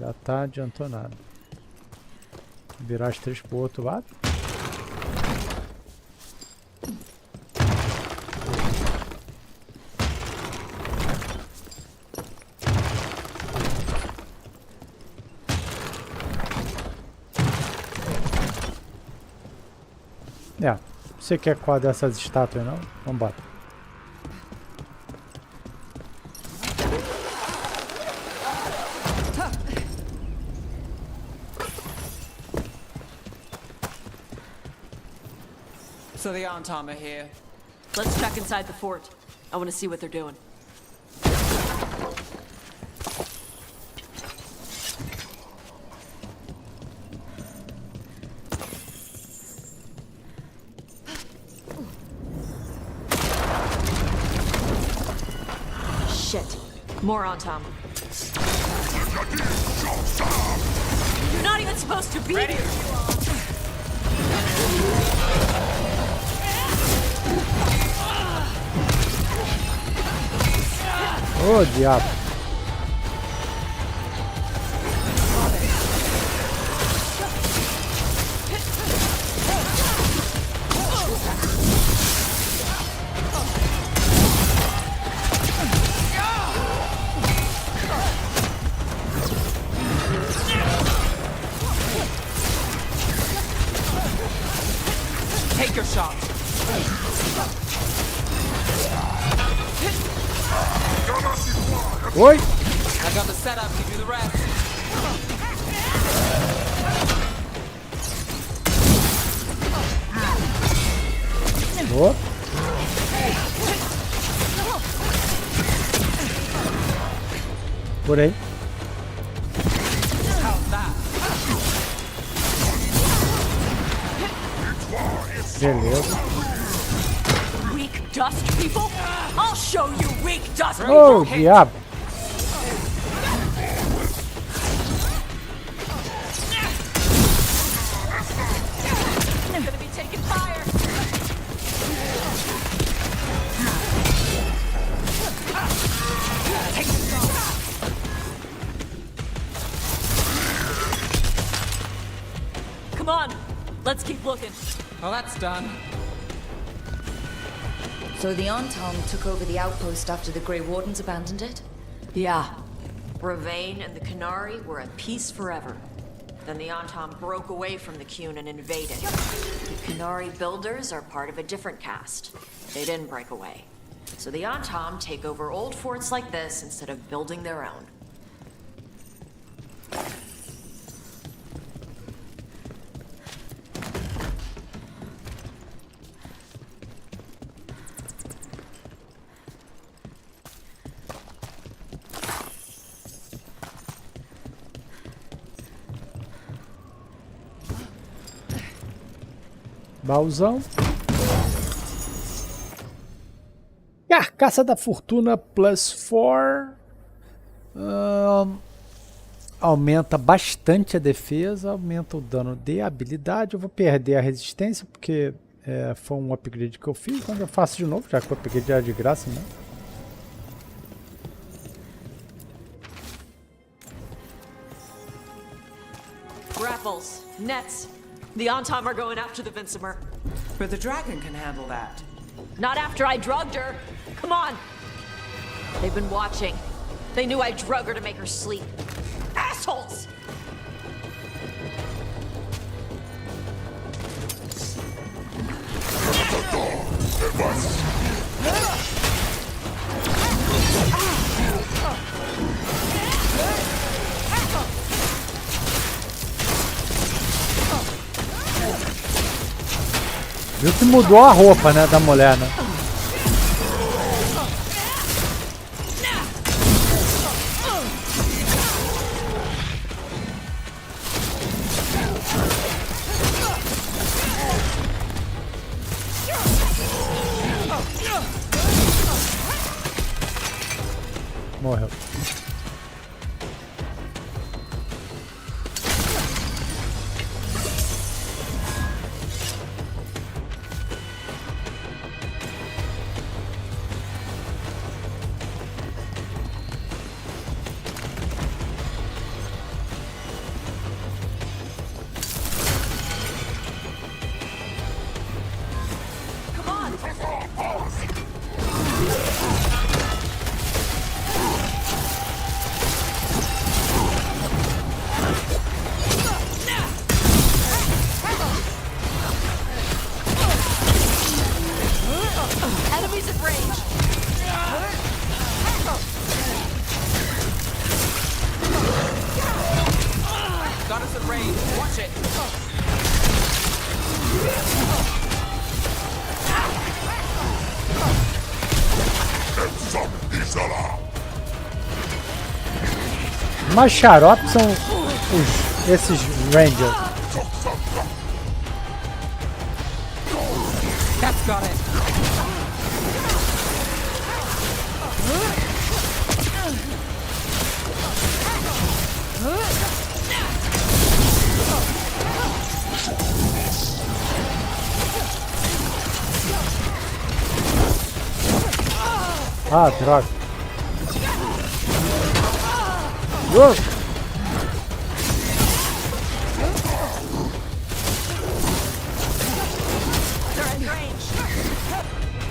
Já tá, adiantou nada. Virar as 3 pro outro lado. É, você quer qual dessas estátuas não? Vambora. So the Antam are here. Let's check inside the fort. I want to see what they're doing. Shit. More Antam. You're not even supposed to be here. Ô, diabo. Take your shot. Oi! I got the setup, you do the rest. Boa. Por aí. Beleza. Weak dust people? I'll show you weak dust people! Oh, diabo. I'm gonna be taking fire! Come on, let's keep looking. Well, that's done. So the Antam took over the outpost after the Grey Wardens abandoned it? Yeah. Ravane and the Canary were at peace forever. Then the Antom broke away from the Qun and invaded. The Qunari builders are part of a different caste. They didn't break away. So the Antom take over old forts like this instead of building their own. Baúzão. Carcaça da Fortuna +4. Aumenta bastante a defesa, aumenta o dano de habilidade. Eu vou perder a resistência porque foi um upgrade que eu fiz. Quando eu faço de novo, já que o upgrade era de graça, né? Grapples, nets. The Antom are going after the Vincimer. But the dragon can handle that. Not after I drugged her. Come on. They've been watching. They knew I drug her to make her sleep. Assholes! Viu que mudou a roupa, né, da mulher, né? Morreu. Enemies at range. Got us at range. Watch it. Mais xaropes são esses Rangers. That's got it. Ah, droga.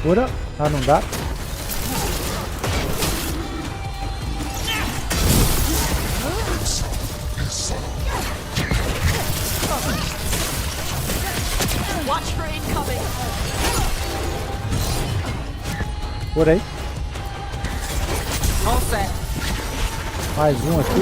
Cura. Ah, não dá. Watch for incoming. Curei. All set. Mais um aqui.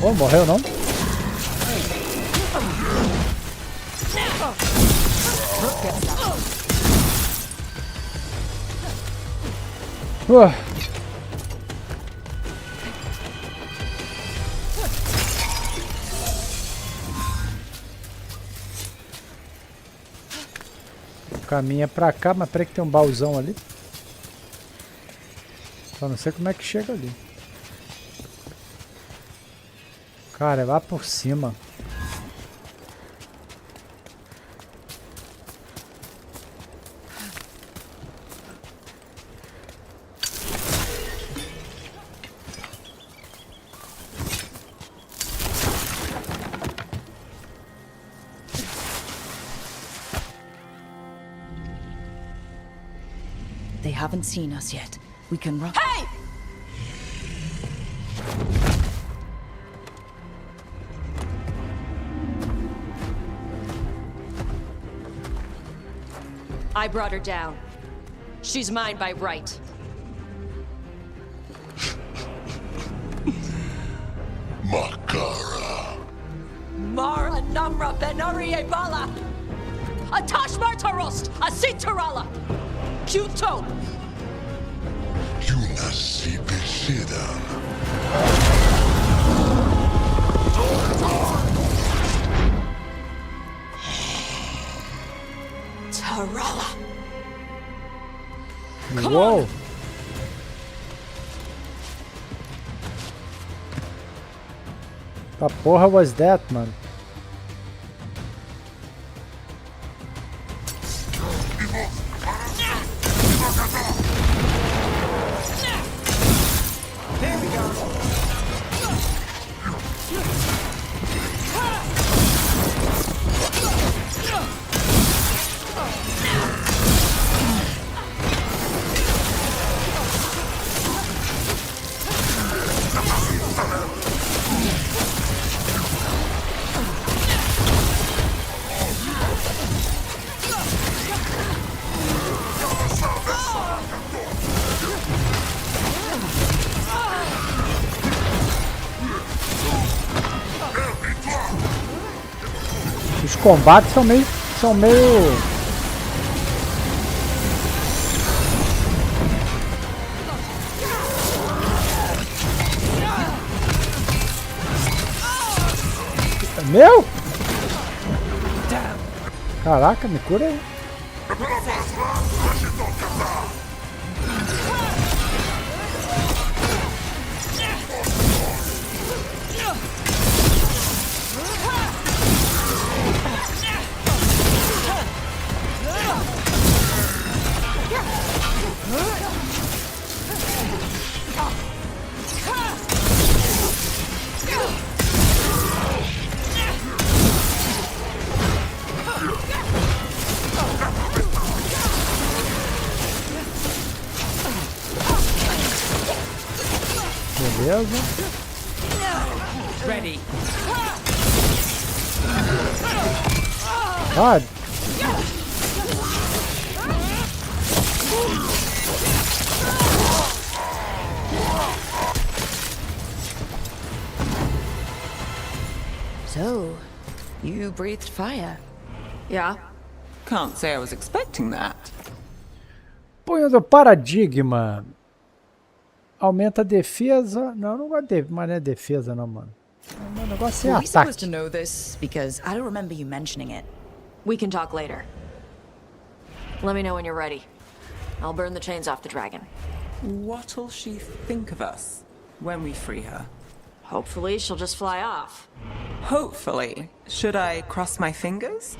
Oh, morreu não? Caminha pra cá, mas peraí que tem um baúzão ali. Só não sei como é que chega ali. Cara, é lá por cima. They haven't seen us yet. We can run. Hey! I brought her down. She's mine by right. Makara. Mara Namra Benari Ebala! Atash Martarost! Asitarala! Kyuto! Yunasi Besidan. Tarala! Whoa! What porra was that, man? Os combates são meio meu? Caraca, me cura aí. Beleza. Ready. God. So, you breathed fire. Yeah. Can't say I was expecting that. Punho do paradigma. Aumenta a defesa. Não, não gosto de, mas não é defesa não, mano. O negócio é Were we supposed to ataque. know this? Because I don't remember you mentioning it. We can talk later. Let me know when you're ready. I'll burn the chains off the dragon. What'll she think of us when we free her? Hopefully she'll just fly off. Hopefully. Should I cross my fingers?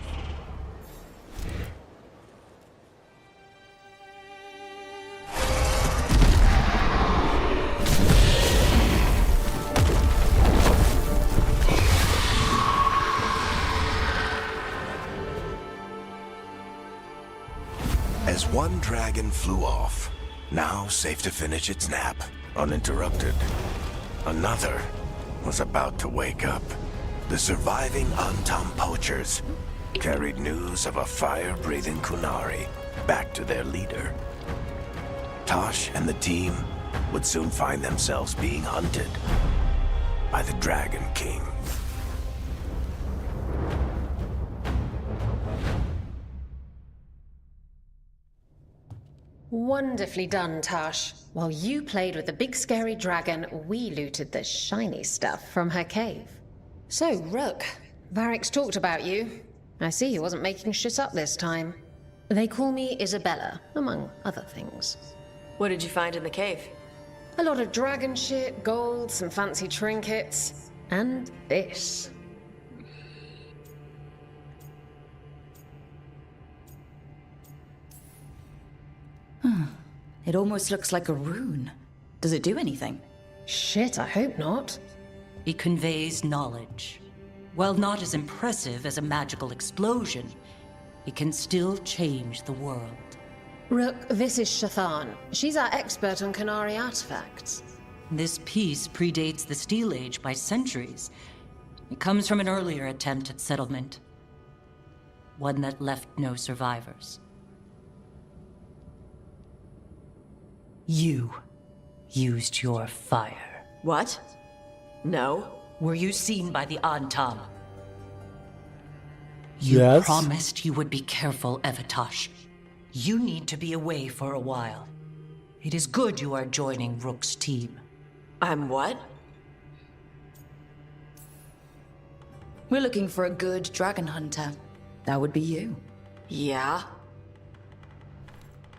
As one dragon flew off, now safe to finish its nap, uninterrupted, another was about to wake up. The surviving Antam poachers carried news of a fire-breathing Kunari back to their leader. Tosh and the team would soon find themselves being hunted by the Dragon King. Wonderfully done, Tash. While you played with the big scary dragon, we looted the shiny stuff from her cave. So, Rook, Varric's talked about you. I see he wasn't making shit up this time. They call me Isabella, among other things. What did you find in the cave? A lot of dragon shit, gold, some fancy trinkets, and this. It almost looks like a rune. Does it do anything? Shit, I hope not. It conveys knowledge. While not as impressive as a magical explosion, it can still change the world. Rook, this is Shathan. She's our expert on Qunari artifacts. This piece predates the Steel Age by centuries. It comes from an earlier attempt at settlement. One that left no survivors. You used your fire. What? No. Were you seen by the Antam? Yes. You promised you would be careful, Evatosh. You need to be away for a while. It is good you are joining Rook's team. I'm what? We're looking for a good dragon hunter. That would be you. Yeah?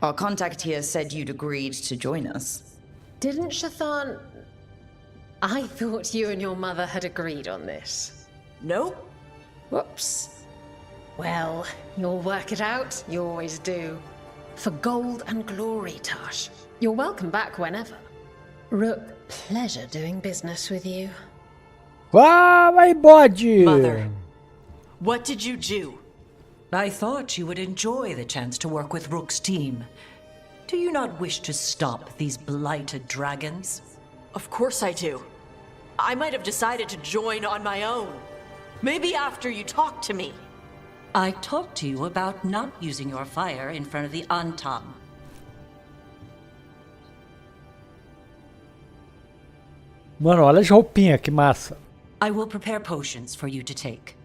Our contact here said you'd agreed to join us. Didn't Shathan... I thought you and your mother had agreed on this. Nope. Whoops. Well, you'll work it out. You always do. For gold and glory, Tosh. You're welcome back whenever. Rook, pleasure doing business with you. Vai, bode! Mother, what did you do? I thought you would enjoy the chance to work with Rook's team. Do you not wish to stop these blighted dragons? Of course I do. I might have decided to join on my own. Maybe after you talked to me. I talked to you about not using your fire in front of the Antam. Mano, olha as roupinhas, que massa. I will prepare potions for you to take.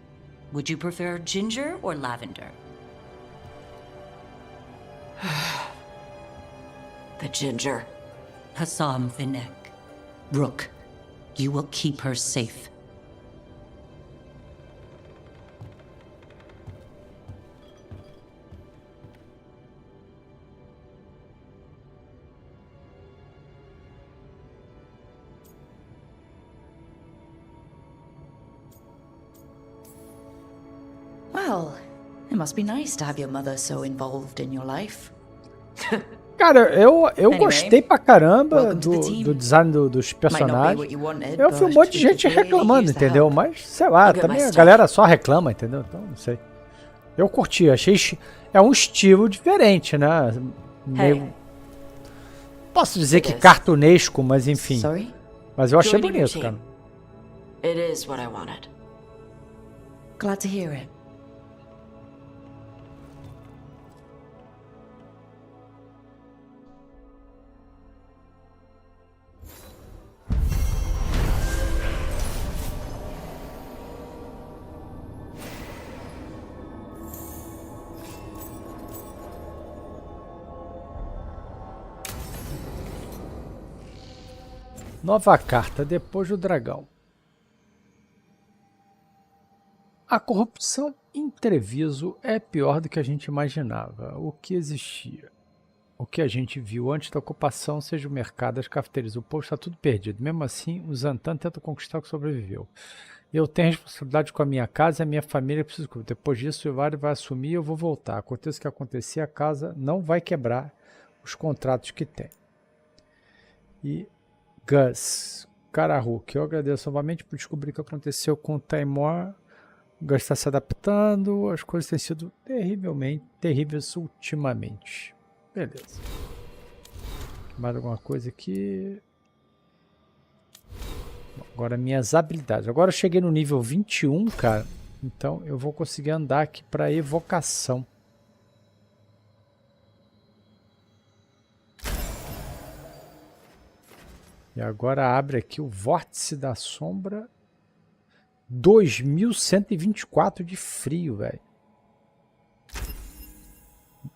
Would you prefer ginger or lavender? The ginger. Hassam Vinek. Rook, you will keep her safe. Well, it must be nice to have your mother so involved in your life. Cara, eu Anyway, gostei pra caramba welcome to the do team. design dos Might not be personagens. what you wanted, Eu vi um but monte de we gente could really reclamando, use the entendeu? help. Mas, sei lá, I'll get my também a stuff. galera só reclama, entendeu? Então, não sei. Eu curti, achei... É um estilo diferente, né? Meio... Posso dizer que cartunesco, mas enfim. Sorry? Mas eu achei Joining your bonito, team. cara. It is what I wanted. Glad to hear it. Nova carta, depois do dragão. A corrupção em Treviso é pior do que a gente imaginava. O que existia? O que a gente viu antes da ocupação, seja o mercado, as cafeterias, o povo está tudo perdido. Mesmo assim, os Antan tentam conquistar o que sobreviveu. Eu tenho responsabilidade com a minha casa e a minha família. Preciso. Depois disso, o Ivário vai assumir e eu vou voltar. Aconteça o que acontecer, a casa não vai quebrar os contratos que tem. E Gus, Karahuk, eu agradeço novamente por descobrir o que aconteceu com o Taimor. O Gus está se adaptando, as coisas têm sido terríveis ultimamente. Beleza. Mais alguma coisa aqui? Agora minhas habilidades. Agora eu cheguei no nível 21, cara. Então eu vou conseguir andar aqui para evocação. E agora abre aqui o Vórtice da Sombra. 2124 de frio, velho.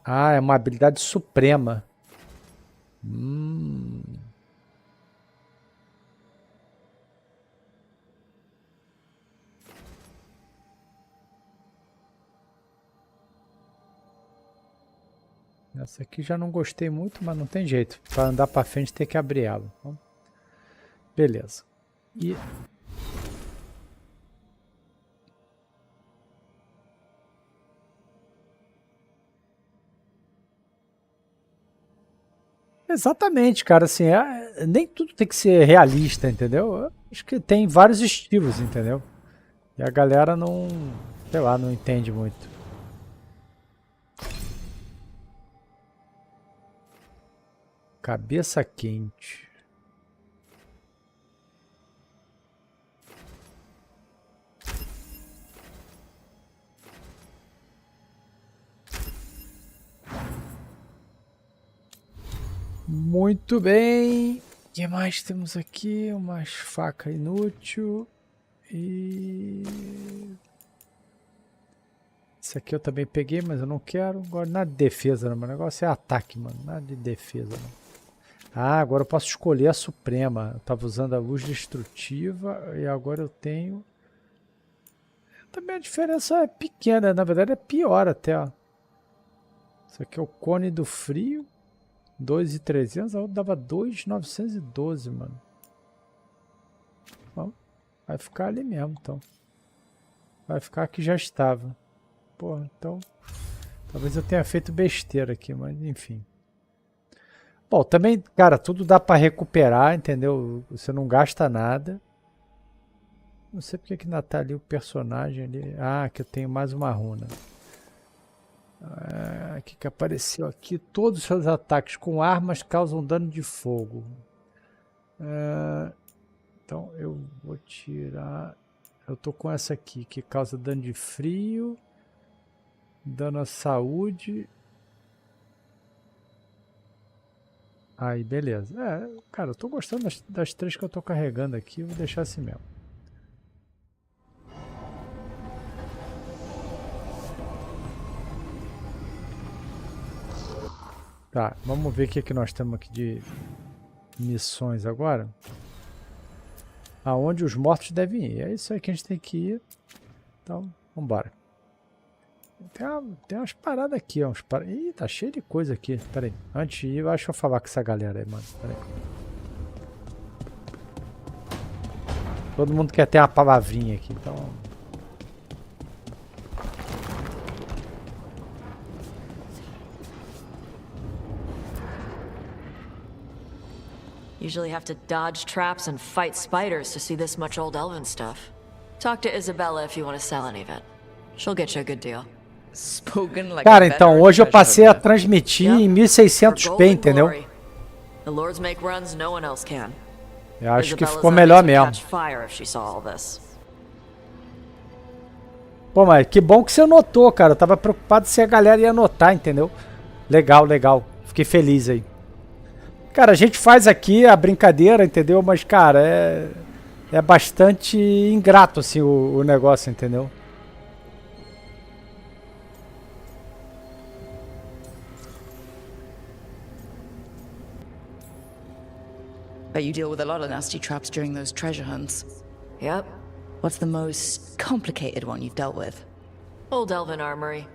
Ah, é uma habilidade suprema. Essa aqui já não gostei muito, mas não tem jeito. Para andar para frente tem que abrir ela. Então, beleza. E exatamente, cara, assim, nem tudo tem que ser realista, entendeu? Eu acho que tem vários estilos, entendeu? E a galera não, sei lá, não entende muito. Cabeça quente. Muito bem. O que mais temos aqui? Uma faca inútil. E... Esse aqui eu também peguei, mas eu não quero. Agora nada de defesa, não. Meu negócio é ataque, mano. Nada de defesa, não. Ah, agora eu posso escolher a suprema. Eu tava usando a luz destrutiva e agora eu tenho... Também a diferença é pequena. Na verdade é pior até, ó. Isso aqui é o cone do frio. 2.300, a outra dava 2.912, mano. Bom, vai ficar ali mesmo, então. Vai ficar que já estava. Porra, então... Talvez eu tenha feito besteira aqui, mas enfim. Bom, também, cara, tudo dá pra recuperar, entendeu? Você não gasta nada. Não sei porque que ainda tá ali o personagem ali. Ah, que eu tenho mais uma runa. O que apareceu aqui? Todos os seus ataques com armas causam dano de fogo. Então eu vou tirar... Eu tô com essa aqui, que causa dano de frio, dano à saúde. Aí, beleza. Cara, eu tô gostando das 3 que eu tô carregando aqui. Eu vou deixar assim mesmo. Tá, vamos ver o que nós temos aqui de missões agora. Aonde os mortos devem ir. É isso aí que a gente tem que ir. Então, vambora. Tem umas paradas aqui, ó. Ih, tá cheio de coisa aqui. Pera aí. Antes de ir, eu acho que eu vou falar com essa galera aí, mano. Pera aí. Todo mundo quer ter uma palavrinha aqui, então... Usually have to dodge traps and fight spiders to see this much old elven stuff. Talk to Isabella if you want to sell any of it. She'll get you a good deal. Cara, então hoje eu passei a transmitir em 1600p, entendeu? The lords make runs no one else can. Eu acho que ficou melhor mesmo. Pô, mas que bom que você notou, cara. Eu tava preocupado se a galera ia notar, entendeu? Legal, legal. Fiquei feliz aí. Cara, a gente faz aqui a brincadeira, entendeu? Mas, cara, é bastante ingrato, assim, o negócio, entendeu? Bet you deal with a lot of nasty traps during those treasure hunts. Yep. What's the most complicated one you've dealt with? Old elven armory.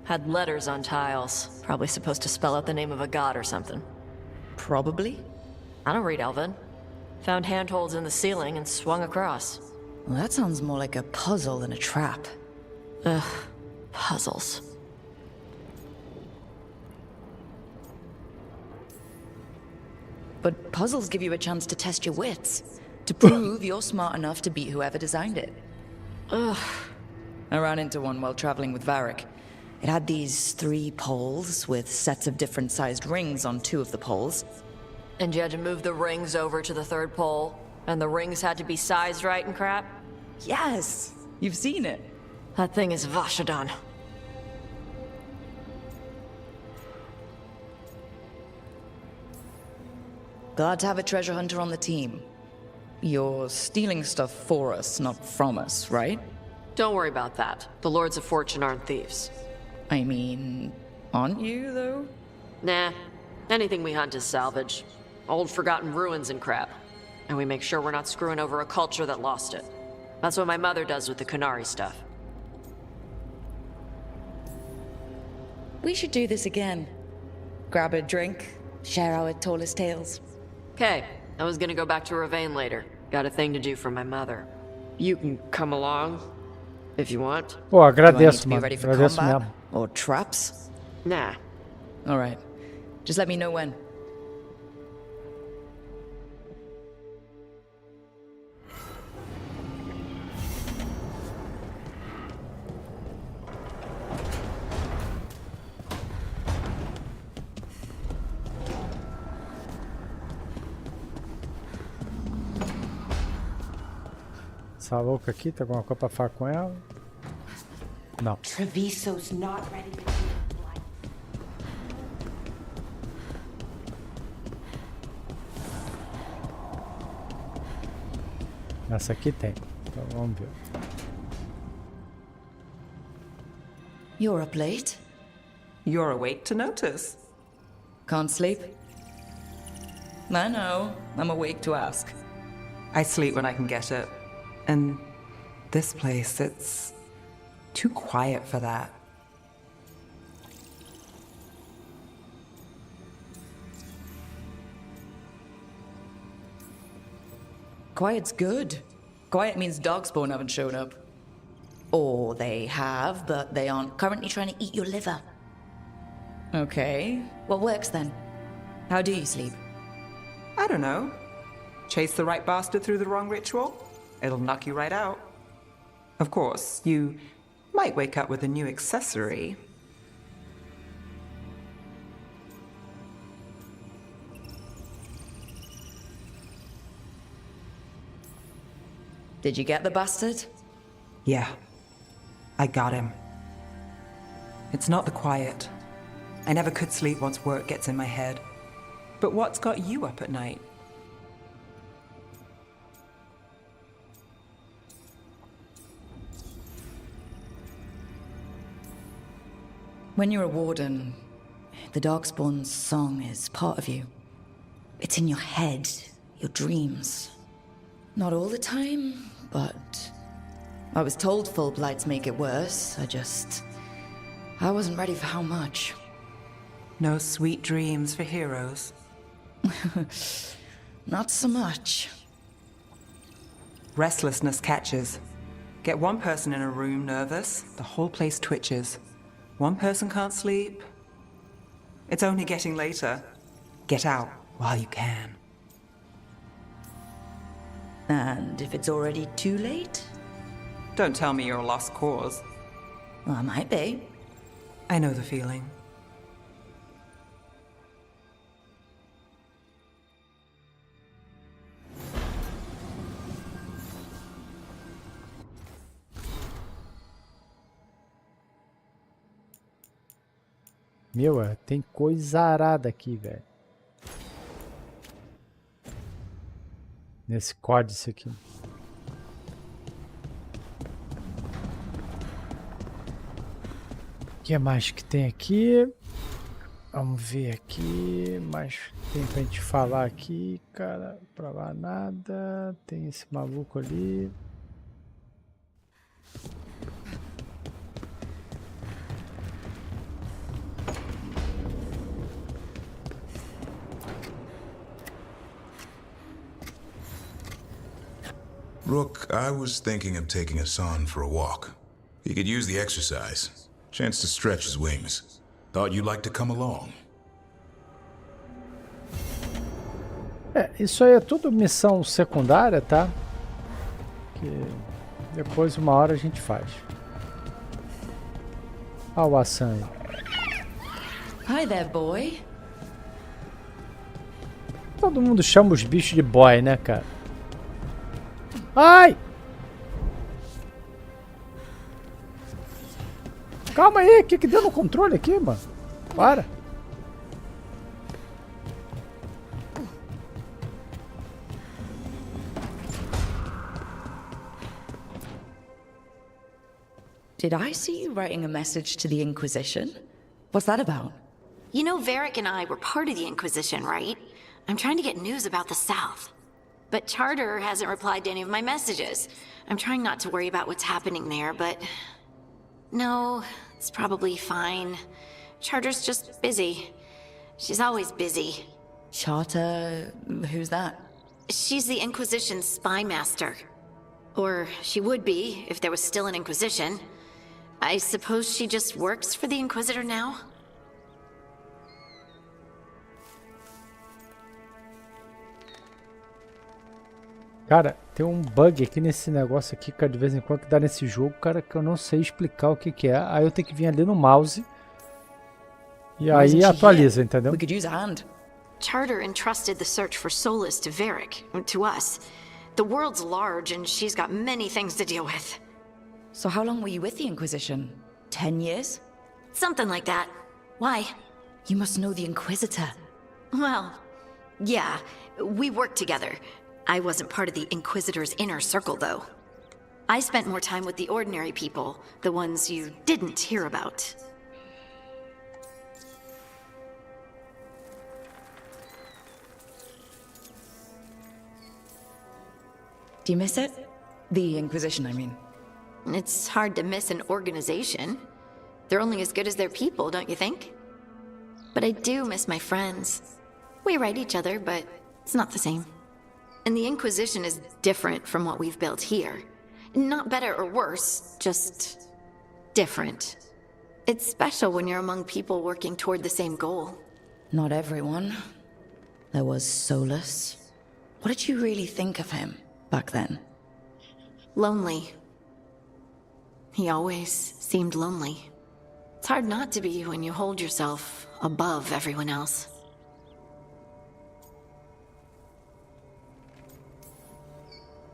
Had letters on tiles. Probably supposed to spell out the name of a god or something. Probably? I don't read elven. Found handholds in the ceiling and swung across. Well, that sounds more like a puzzle than a trap. Ugh, puzzles. But puzzles give you a chance to test your wits. To prove you're smart enough to beat whoever designed it. Ugh. I ran into one while traveling with Varric. It had these 3 poles with sets of different sized rings on 2 of the poles. And you had to move the rings over to the 3rd pole? And the rings had to be sized right and crap? Yes! You've seen it. That thing is Vashodon. Glad to have a treasure hunter on the team. You're stealing stuff for us, not from us, right? Don't worry about that. The Lords of Fortune aren't thieves. I mean, aren't you, though? Nah. Anything we hunt is salvage. Old forgotten ruins and crap. And we make sure we're not screwing over a culture that lost it. That's what my mother does with the Kunari stuff. We should do this again. Grab a drink, share our tallest tales. Okay, I was gonna go back to Ravane later. Got a thing to do for my mother. You can come along, if you want. Pô, agradeço, Do I need to be mano. ready for Agradeço combat? mesmo. Or traps? Nah. Alright. Just let me know when. Essa louca aqui, tem alguma coisa pra falar com ela? Não. Treviso's not ready to do blood. Essa aqui tem. Então vamos ver. You're up late. You're awake to notice. Can't sleep? I know. I'm awake to ask. I sleep when I can get it. And this place, it's too quiet for that. Quiet's good. Quiet means Darkspawn haven't shown up. Or they have, but they aren't currently trying to eat your liver. Okay. What works then? How do you sleep? I don't know. Chase the right bastard through the wrong ritual? It'll knock you right out. Of course, you might wake up with a new accessory. Did you get the bastard? Yeah. I got him. It's not the quiet. I never could sleep once work gets in my head. But what's got you up at night? When you're a warden, the Darkspawn's song is part of you. It's in your head, your dreams. Not all the time, but I was told full blights make it worse. I wasn't ready for how much. No sweet dreams for heroes. Not so much. Restlessness catches. Get one person in a room nervous, the whole place twitches. One person can't sleep. It's only getting later. Get out while you can. And if it's already too late? Don't tell me you're a lost cause. Well, I might be. I know the feeling. Meu, tem coisa arada aqui, velho. Nesse códice aqui. O que mais que tem aqui? Vamos ver aqui. Mas tem pra gente falar aqui, cara. Pra lá nada. Tem esse maluco ali. Rook, I was thinking of taking Hassan for a walk. He could use the exercise. Chance to stretch his wings. Thought you'd like to come along. Isso aí é tudo missão secundária, tá? Que depois, uma hora, a gente faz. Olha o Hassan aí. Hi there, boy. Todo mundo chama os bichos de boy, né, cara? Ai! Calma aí, o que deu no controle aqui, mano? Para! Did I see you writing a message to the Inquisition? What's that about? You know, Varric and I were part of the Inquisition, right? I'm trying to get news about the South. But Charter hasn't replied to any of my messages. I'm trying not to worry about what's happening there, but... No, it's probably fine. Charter's just busy. She's always busy. Charter... who's that? She's the Inquisition's spy master. Or she would be, if there was still an Inquisition. I suppose she just works for the Inquisitor now? Cara, tem um bug aqui nesse negócio aqui, cara, de vez em quando que dá nesse jogo, cara, que eu não sei explicar o que é. Aí eu tenho que vir ali no mouse e aí atualiza, entendeu? We could use a hand. Charter entrusted the search for Solus to Varric, to us. The world's large and she's got many things to deal with. So how long were you with the Inquisition? 10 years? Something like that. Why? You must know the Inquisitor. Well, yeah, we worked together. I wasn't part of the Inquisitor's inner circle, though. I spent more time with the ordinary people, the ones you didn't hear about. Do you miss it? The Inquisition, I mean. It's hard to miss an organization. They're only as good as their people, don't you think? But I do miss my friends. We write each other, but it's not the same. And the Inquisition is different from what we've built here. Not better or worse, just different. It's special when you're among people working toward the same goal. Not everyone. There was Solus. What did you really think of him back then? Lonely. He always seemed lonely. It's hard not to be when you hold yourself above everyone else.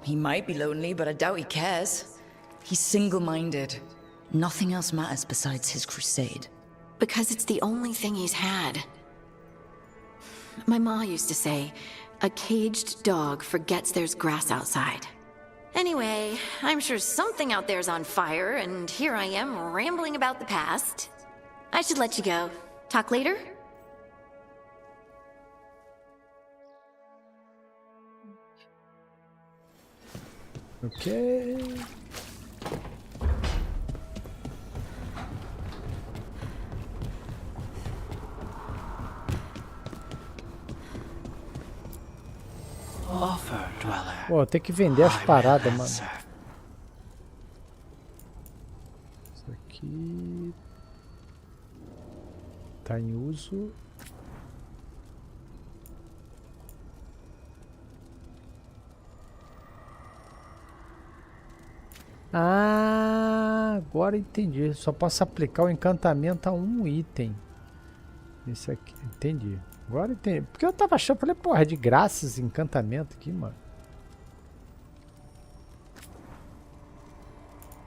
He might be lonely, but I doubt he cares. He's single-minded. Nothing else matters besides his crusade. Because it's the only thing he's had. My ma used to say, a caged dog forgets there's grass outside. Anyway, I'm sure something out there's on fire, and here I am rambling about the past. I should let you go. Talk later? Ok. Offer, dweller. Pô, tem que vender as paradas, mano. Isso aqui tá em uso. Ah, agora entendi. Só posso aplicar o encantamento a um item. Esse aqui, entendi. Agora entendi. Porque eu tava achando, falei, porra, é de graça esse encantamento aqui, mano.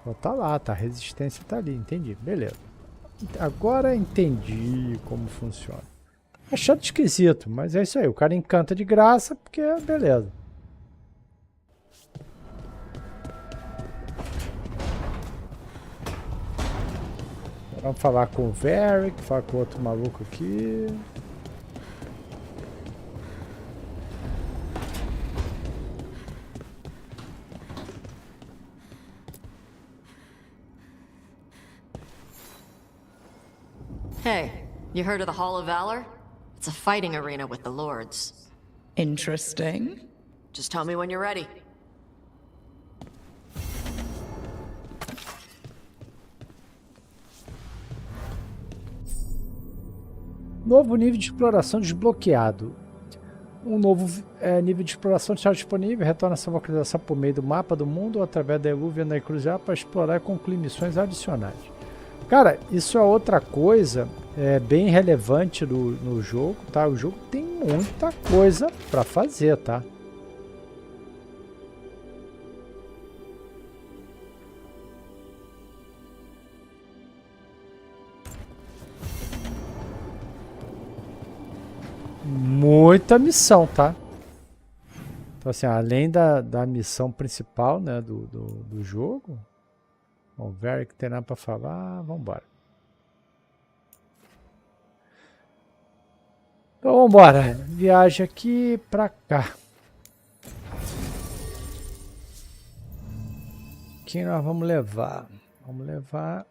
Ó, tá lá, tá. A resistência tá ali, entendi. Beleza. Agora entendi como funciona. Achando esquisito, mas é isso aí. O cara encanta de graça porque beleza. Vamos falar com o Varric, falar com o outro maluco aqui. Hey, you heard of the Hall of Valor? It's a fighting arena with the lords. Interesting. Just tell me when you're ready. Novo nível de exploração desbloqueado. Um novo nível de exploração está disponível. Retorna essa localização por meio do mapa do mundo ou através da Elúvia na encruzilhada para explorar e concluir missões adicionais. Cara, isso é outra coisa bem relevante no jogo, tá? O jogo tem muita coisa para fazer, tá? Muita missão, tá? Então assim, além da missão principal, né, do jogo, o Varric tem nada para falar, vamos embora. Então vamos embora, viagem aqui para cá. Quem nós vamos levar? Vamos levar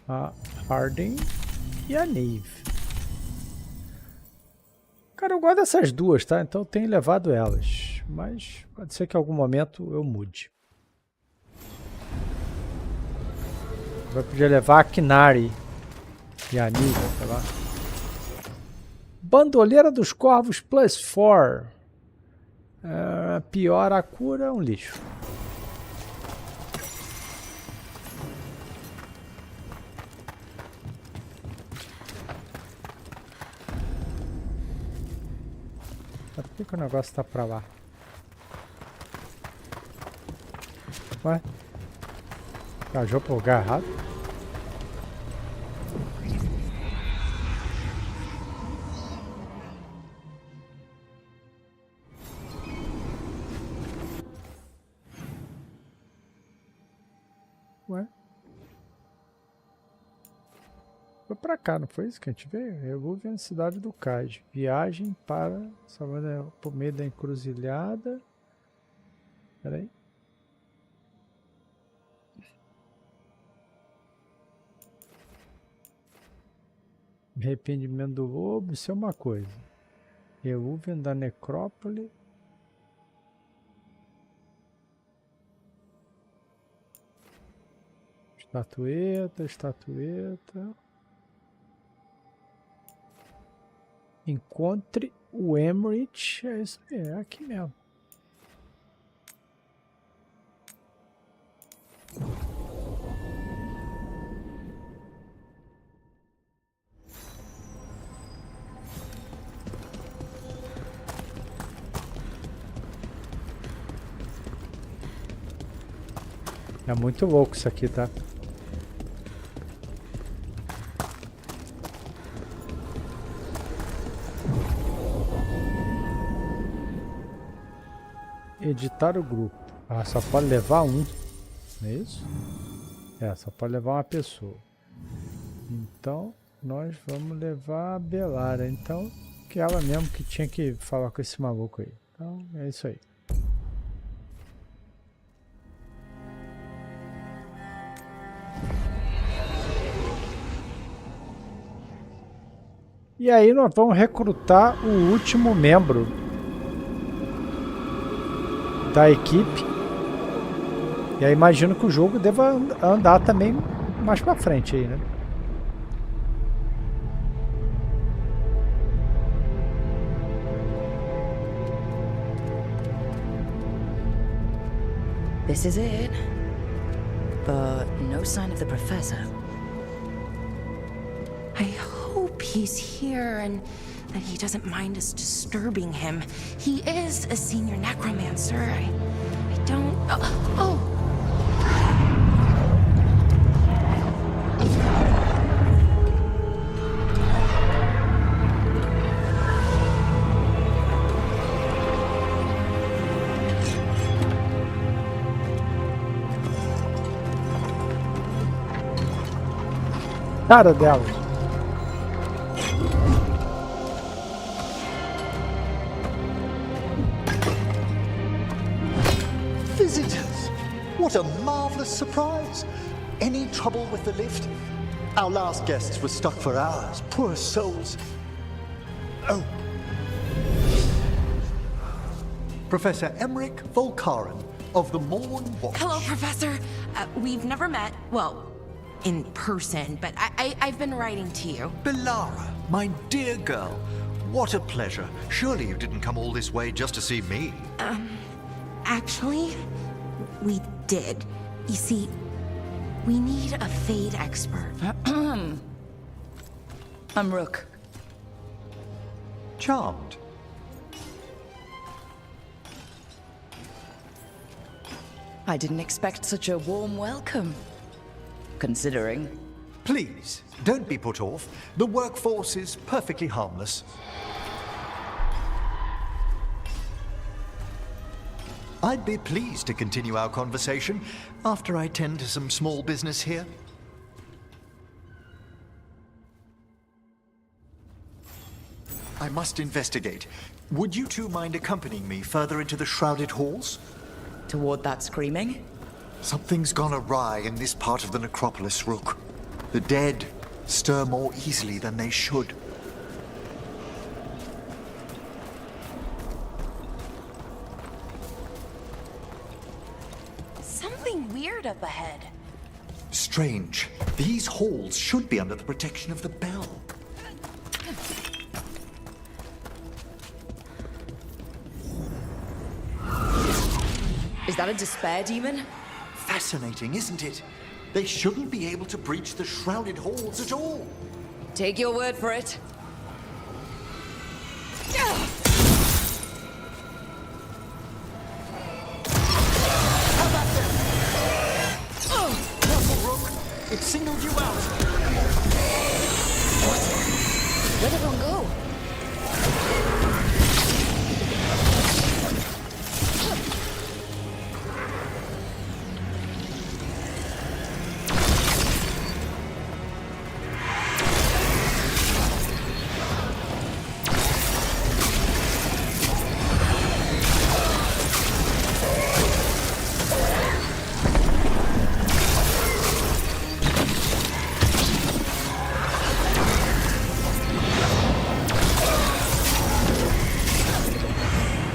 a Arden e a Neve. Cara, eu gosto dessas duas, tá? Então eu tenho levado elas. Mas pode ser que em algum momento eu mude. Vai poder levar a Kinari e a Nívia, sei lá. Bandoleira dos Corvos +4. Pior a cura, é um lixo. Por que o negócio tá pra lá? Viajou pro lugar errado. Ué? Foi pra cá, não foi isso que a gente veio? Eu vou ver a cidade do Cais. Viagem para Salvador, por meio da encruzilhada. Peraí. Arrependimento do lobo, isso é uma coisa. Eúven da necrópole. Estatueta, estatueta. Encontre o Emmerich. É isso aí, é aqui mesmo. É muito louco isso aqui, tá? Editar o grupo. Ah, só pode levar um. Não é isso? É, só pode levar uma pessoa. Então, nós vamos levar a Belara. Então, que ela mesmo que tinha que falar com esse maluco aí. Então, é isso aí. E aí nós vamos recrutar o último membro da equipe. E aí imagino que o jogo deva andar também mais pra frente aí, né? This is it. But no sign of the professor. I hope he's here and that he doesn't mind us disturbing him. He is a senior necromancer. I don't... Oh! Cara dela. Visitors! What a marvelous surprise! Any trouble with the lift? Our last guests were stuck for hours. Poor souls. Oh. Professor Emmerich Volkaren of the Morn Watch. Hello, Professor. We've never met. Well, in person, but I've been writing to you. Belara, my dear girl. What a pleasure. Surely you didn't come all this way just to see me. Actually, we did. You see, we need a Fade expert. I'm Rook. Charmed. I didn't expect such a warm welcome. Considering. Please, don't be put off. The workforce is perfectly harmless. I'd be pleased to continue our conversation after I tend to some small business here. I must investigate. Would you two mind accompanying me further into the shrouded halls? Toward that screaming? Something's gone awry in this part of the necropolis, Rook. The dead stir more easily than they should. Something weird up ahead. Strange. These halls should be under the protection of the bell. Is that a despair demon? Fascinating, isn't it? They shouldn't be able to breach the shrouded halls at all. Take your word for it. It singled you out. Where'd everyone go?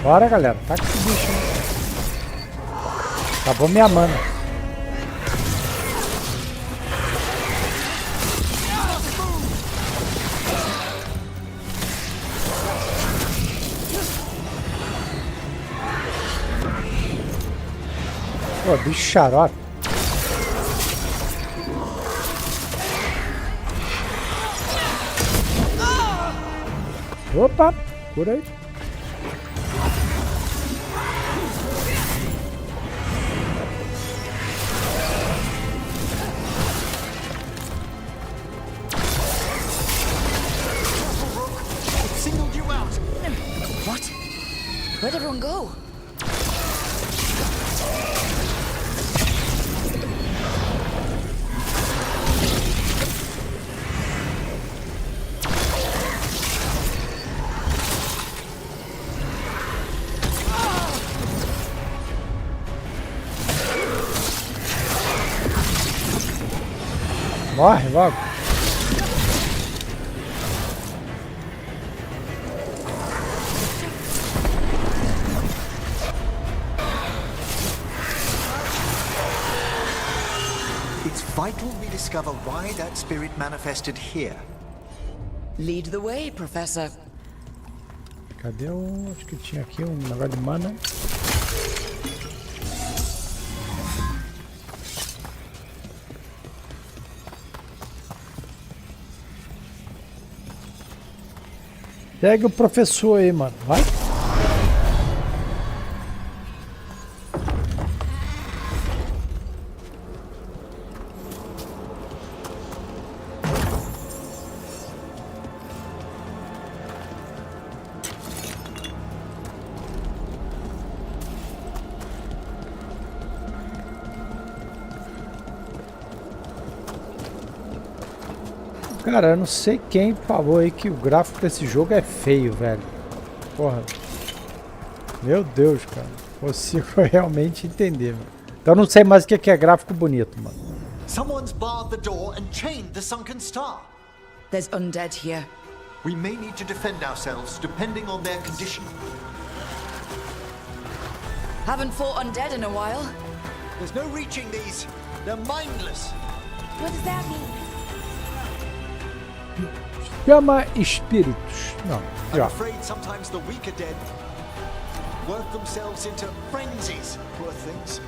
Bora, galera. Tá com esse bicho, hein? Acabou minha mana. Pô, bicho xarope. Opa, por aí. What? Where'd everyone go? Morre logo. It's vital we discover why that spirit manifested here. Lead the way, Professor. Cadê o... Acho que tinha aqui um negócio de mana. Segue o professor aí, mano. Vai. Cara, eu não sei quem falou aí que o gráfico desse jogo é feio, velho. Porra. Meu Deus, cara. Consigo realmente entender, mano. Então eu não sei mais o que é gráfico bonito, mano. Someone's barred the door and chained the sunken star. There's undead here. We may need to defend ourselves, depending on their condition. Haven't fought undead in a while. There's no reaching these. They're mindless. What does that mean? Chama espíritos. Não, I'm já. afraid sometimes the weaker dead work themselves into frenzies, poor things.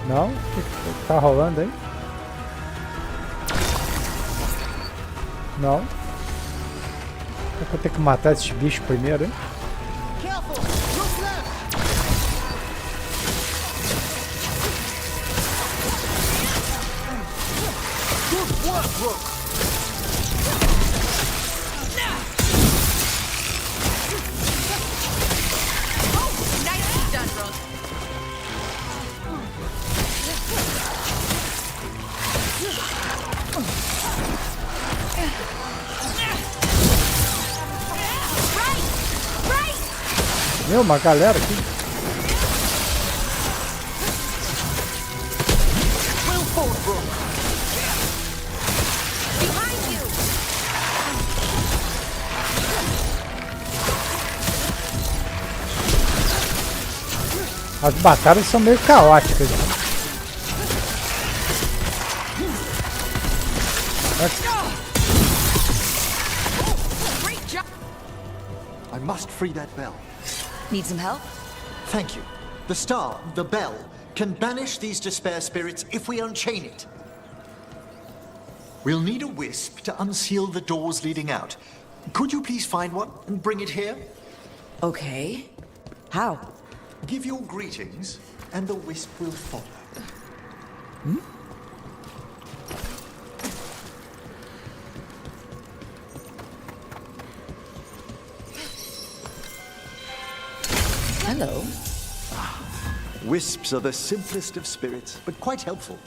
Não? O que tá rolando aí? Não. Eu vou ter que matar esses bichos primeiro, hein? Meu, uma galera aqui. As batalhas são meio caóticas. I must free that bell. Need some help? Thank you. The star, the bell, can banish these despair spirits if we unchain it. We'll need a wisp to unseal the doors leading out. Could you please find one and bring it here? Okay. How? Give your greetings, and the wisp will follow. Hello. Wisps are the simplest of spirits, but quite helpful.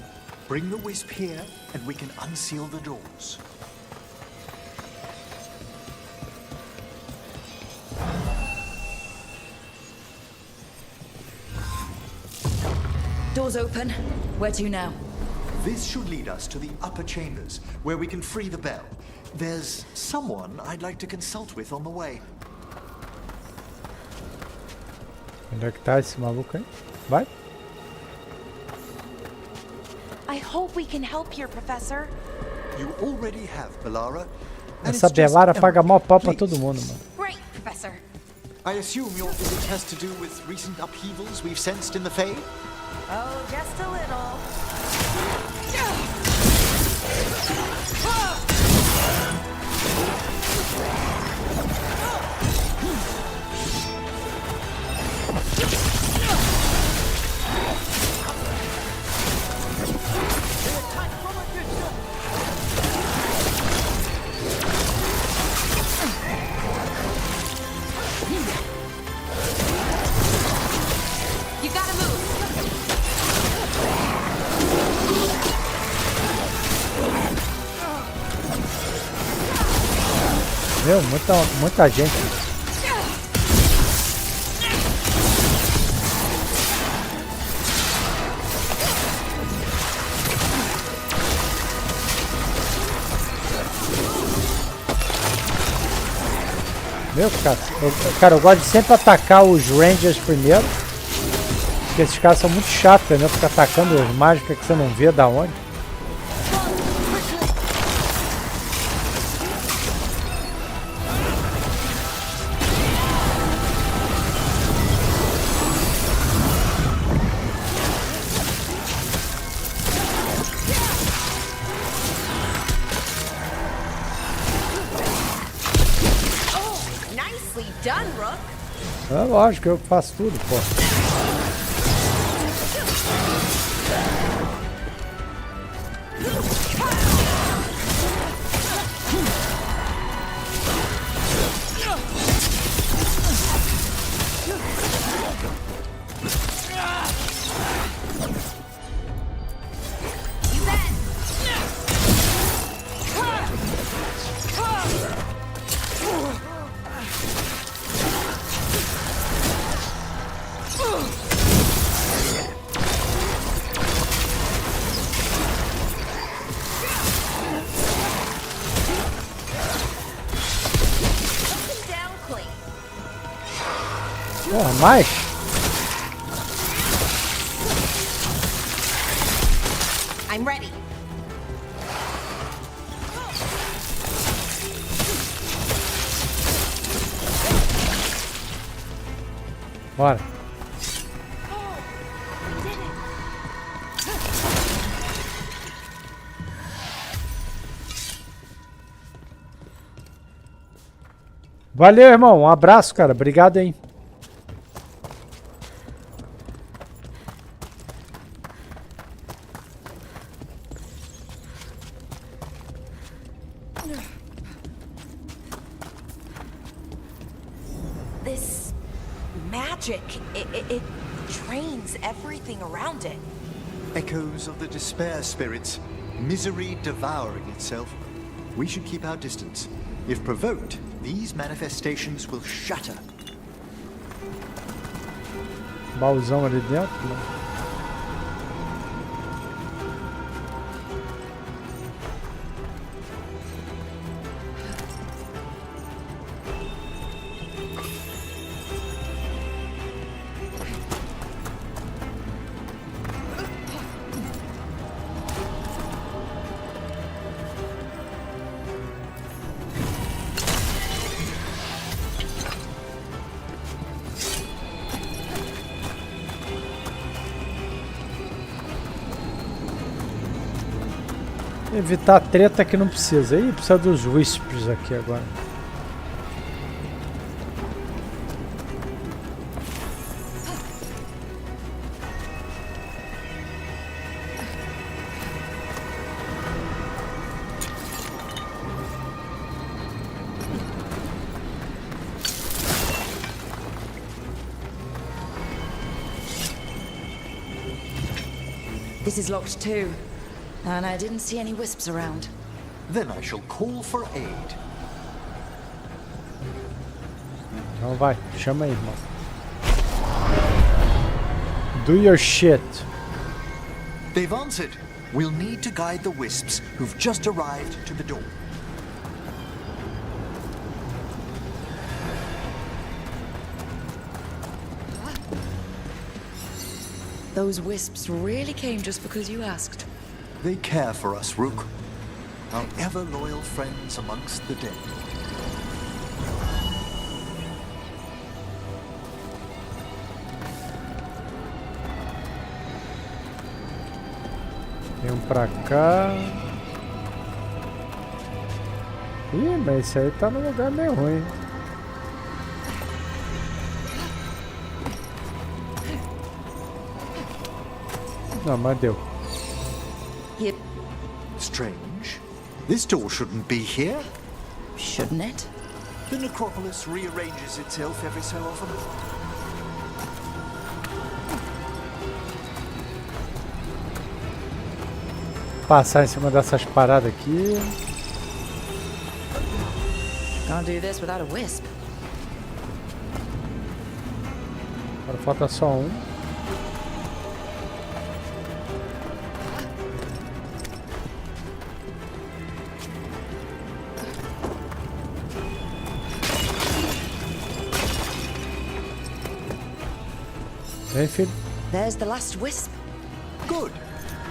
Bring the wisp here, and we can unseal the doors. Doors open. Where to now? This should lead us to the upper chambers, where we can free the bell. There's someone I'd like to consult with on the way. Onde é que tá esse maluco aí? Vai. I hope we can help here, Professor. You already have, Belara. Essa Belara paga mó pau pra todo mundo, mano. Great, Professor. I assume your visit has to do with recent upheavals we've sensed in the Fae? Oh, just a little. You gotta move. Meu, muita gente. Meu, cara, eu gosto de sempre atacar os Rangers primeiro. Porque esses caras são muito chatos, né? Ficar atacando as mágicas que você não vê da onde. Nicely done, Rook. É lógico, eu faço tudo, pô. Porra, mais? I'm ready. Bora. Valeu, irmão. Um abraço, cara. Obrigado, hein. This magic, it drains everything around it. Echoes of the despair spirits, misery devouring itself. We should keep our distance. If provoked, these manifestations will shatter. Baúzão ali dentro, né? Evitar treta que não precisa. Ih, precisa dos Wisps aqui agora. This is locked too. And I didn't see any wisps around. Then I shall call for aid. Então vai, chama aí, irmão. Do your shit. They've answered. We'll need to guide the wisps who've just arrived to the door. Those wisps really came just because you asked. They care for us, Rook. Our ever-loyal friends amongst the dead. Tem um pra cá. Ih, mas esse aí tá num lugar meio ruim. Não, mas deu. Yep. Strange. This door shouldn't be here. Shouldn't it? The necropolis rearranges itself every so often. Passar em cima dessas paradas aqui. Can't do this without a wisp. Agora falta só um. Vem, filho. There's the last wisp. Good.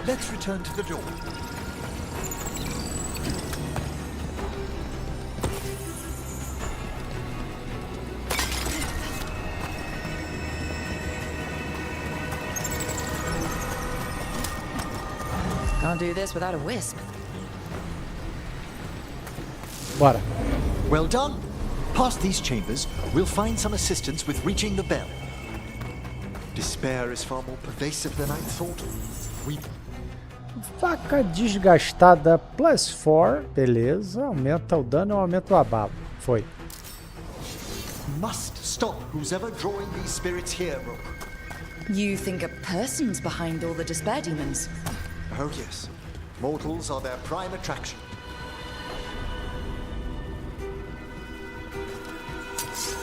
Let's return to the door. Can't do this without a wisp. Bora. Well done. Past these chambers, we'll find some assistance with reaching the bell. Despair is far more pervasive than I thought. Faca desgastada +4. Beleza. Aumenta o dano ou aumenta o abalo. Foi. Must stop who's ever drawing these spirits here, Rook. You think a person's behind all the despair demons? Oh yes. Mortals are their prime attraction.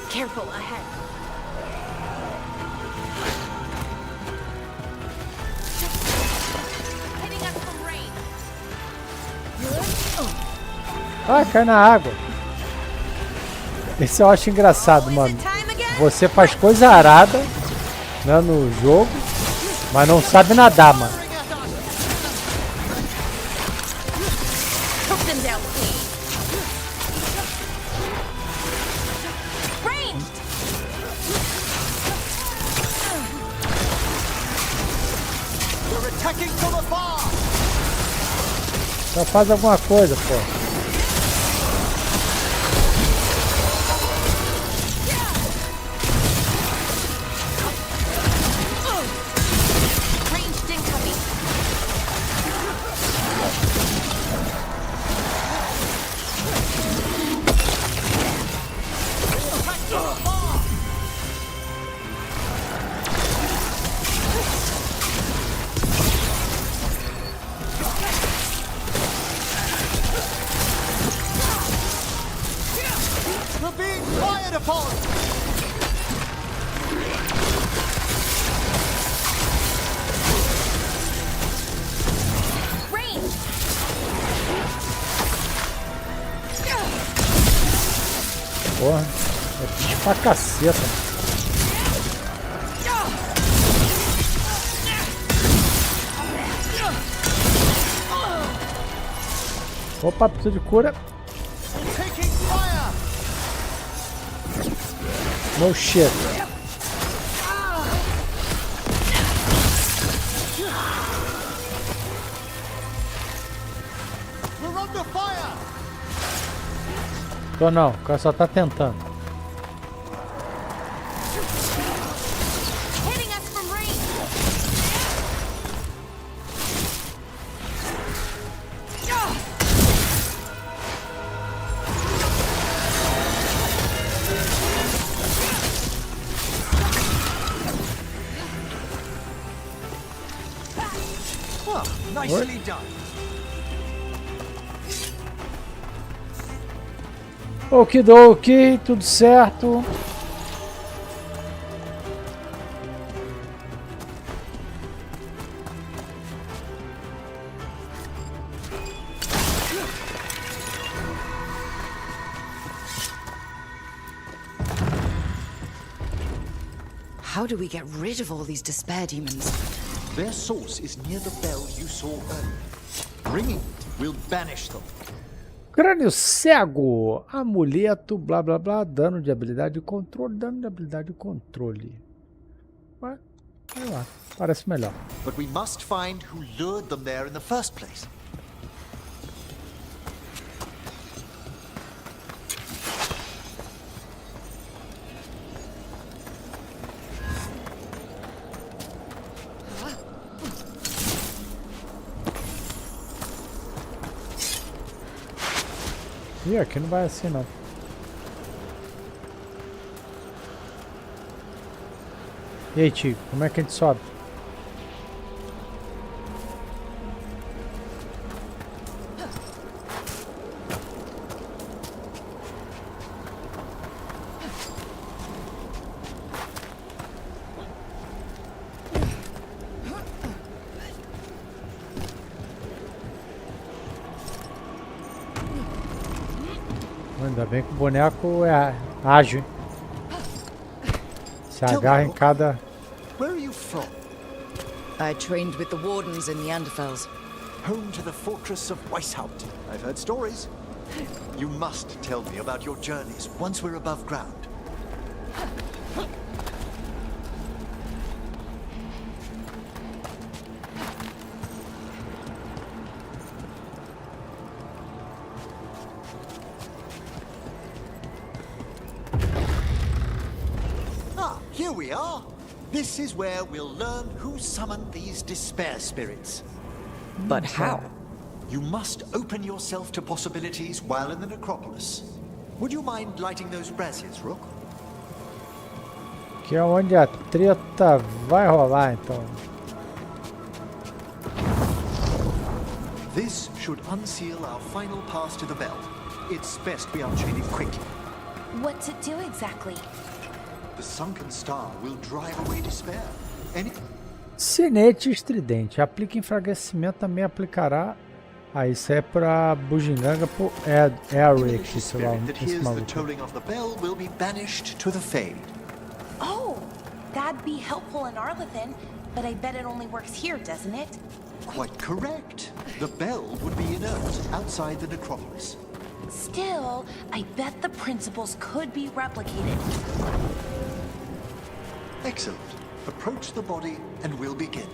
Careful ahead. Hitting us from rain. Ah, cai na água. Esse eu acho engraçado, mano. Você faz coisa arada, né, no jogo, mas não sabe nadar, mano. Só faz alguma coisa, pô. Porra, é bicho pra caceta. Opa, preciso de cura. No shit. Tô não, o cara só tá tentando. Ah, nicely done. Okidoki, tudo certo. How do we get rid of all these despair demons? Their source is near the bell you saw earlier. Ringing it will banish them. Crânio cego, amuleto, blá blá blá, dano de habilidade de controle, dano de habilidade de controle. Ué, sei lá, parece melhor. But we must find who lured them there in the first place. Ih, aqui não vai assim não. E aí, tio, como é que a gente sobe? Ainda bem que o boneco é ágil, hein? Se agarra em cada... Where are you from? I trained with the wardens in the Anderfels. Home to the fortress of Weishaupt. I've heard stories. You must tell me about your journeys once we're above ground. Here we are. This is where we'll learn who summoned these despair spirits. But how? You must open yourself to possibilities while in the necropolis. Would you mind lighting those braziers, Rook? Que é onde a treta vai rolar, então. This should unseal our final pass to the bell. It's best we unchain it quickly. What's it do exactly? The sunken star will drive away despair. Sinete estridente. Aplica enfraquecimento, também aplicará. Ah, isso é pra bugiganga pro Eric, sei lá, esse maluco. Oh, that'd be helpful in Arlethan, but I bet it only works here, doesn't it? Quite correct. The bell would be inert outside the necropolis. Still, I bet the principles could be replicated. Excellent. Approach the body and we'll begin.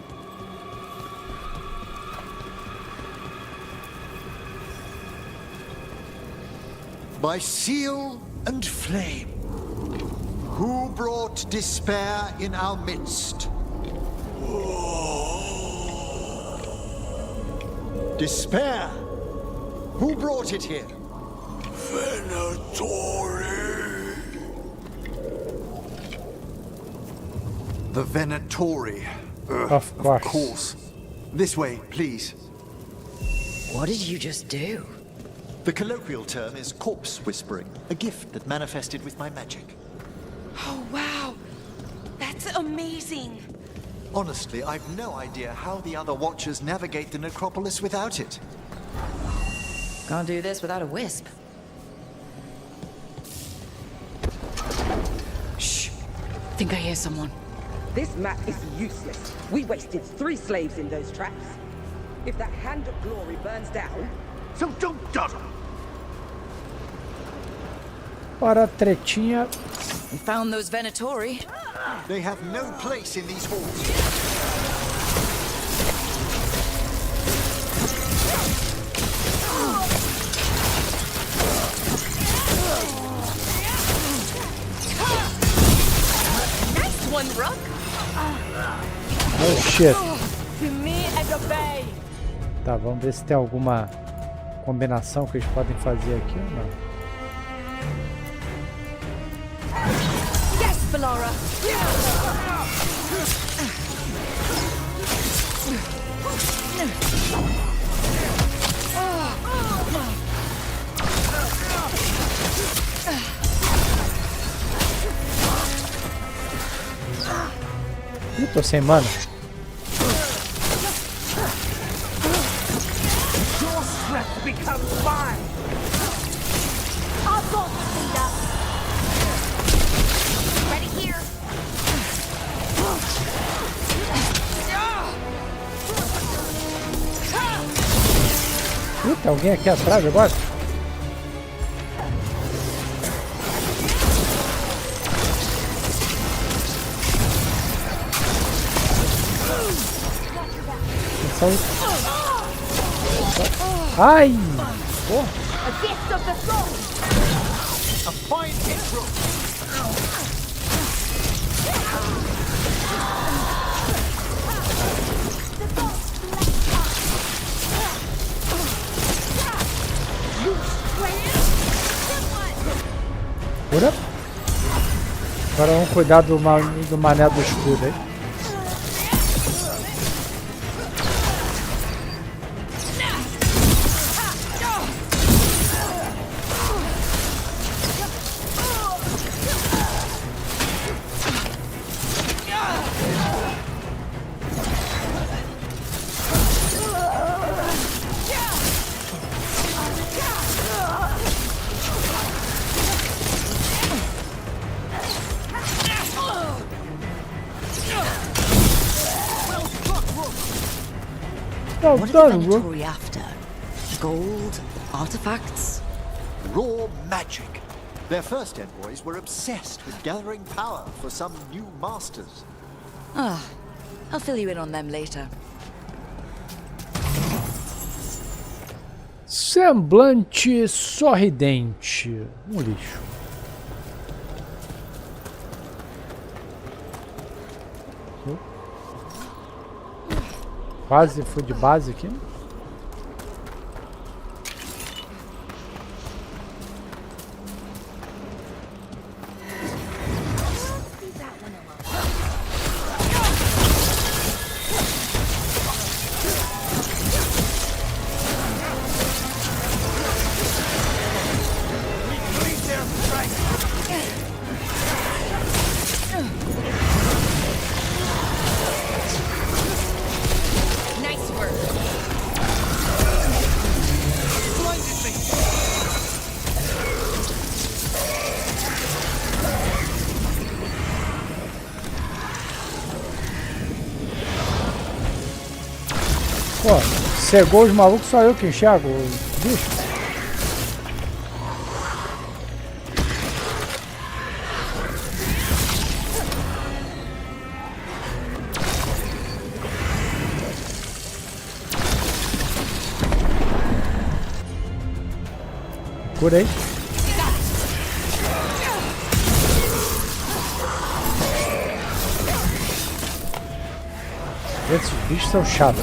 By seal and flame, who brought despair in our midst? Despair! Who brought it here? Venatori! The Venatori. Of course. Of course. This way, please. What did you just do? The colloquial term is corpse whispering, a gift that manifested with my magic. Oh, wow. That's amazing. Honestly, I've no idea how the other Watchers navigate the necropolis without it. Can't do this without a wisp. Shh. Think I hear someone. This map is useless. We wasted 3 slaves in those traps. If that Hand of Glory burns down... So don't dawdle! Para a tretinha. We found those Venatori. They have no place in these halls. Nice one, Rook. Oh shit. To me and obey. Tá, vamos ver se tem alguma combinação que eles podem fazer aqui ou não. Yes, Bellara. Tô sem mana. Your strength becomes mine. I've got speed up. Ready here. Eita, alguém aqui atrás agora? Ai! Porra. A gift of the soul. A fine intro. Cura. Agora vamos cuidar do mané do escudo aí. What are the Venatori after? Gold? Artifacts? Raw magic. Their first envoys were obsessed with gathering power for some new masters. Ah, I'll fill you in on them later. Semblante sorridente. Lixo. Quase fui de base aqui. Pô, cegou os malucos, só eu que enxergo o bicho. Curei. Esses bichos são chatos.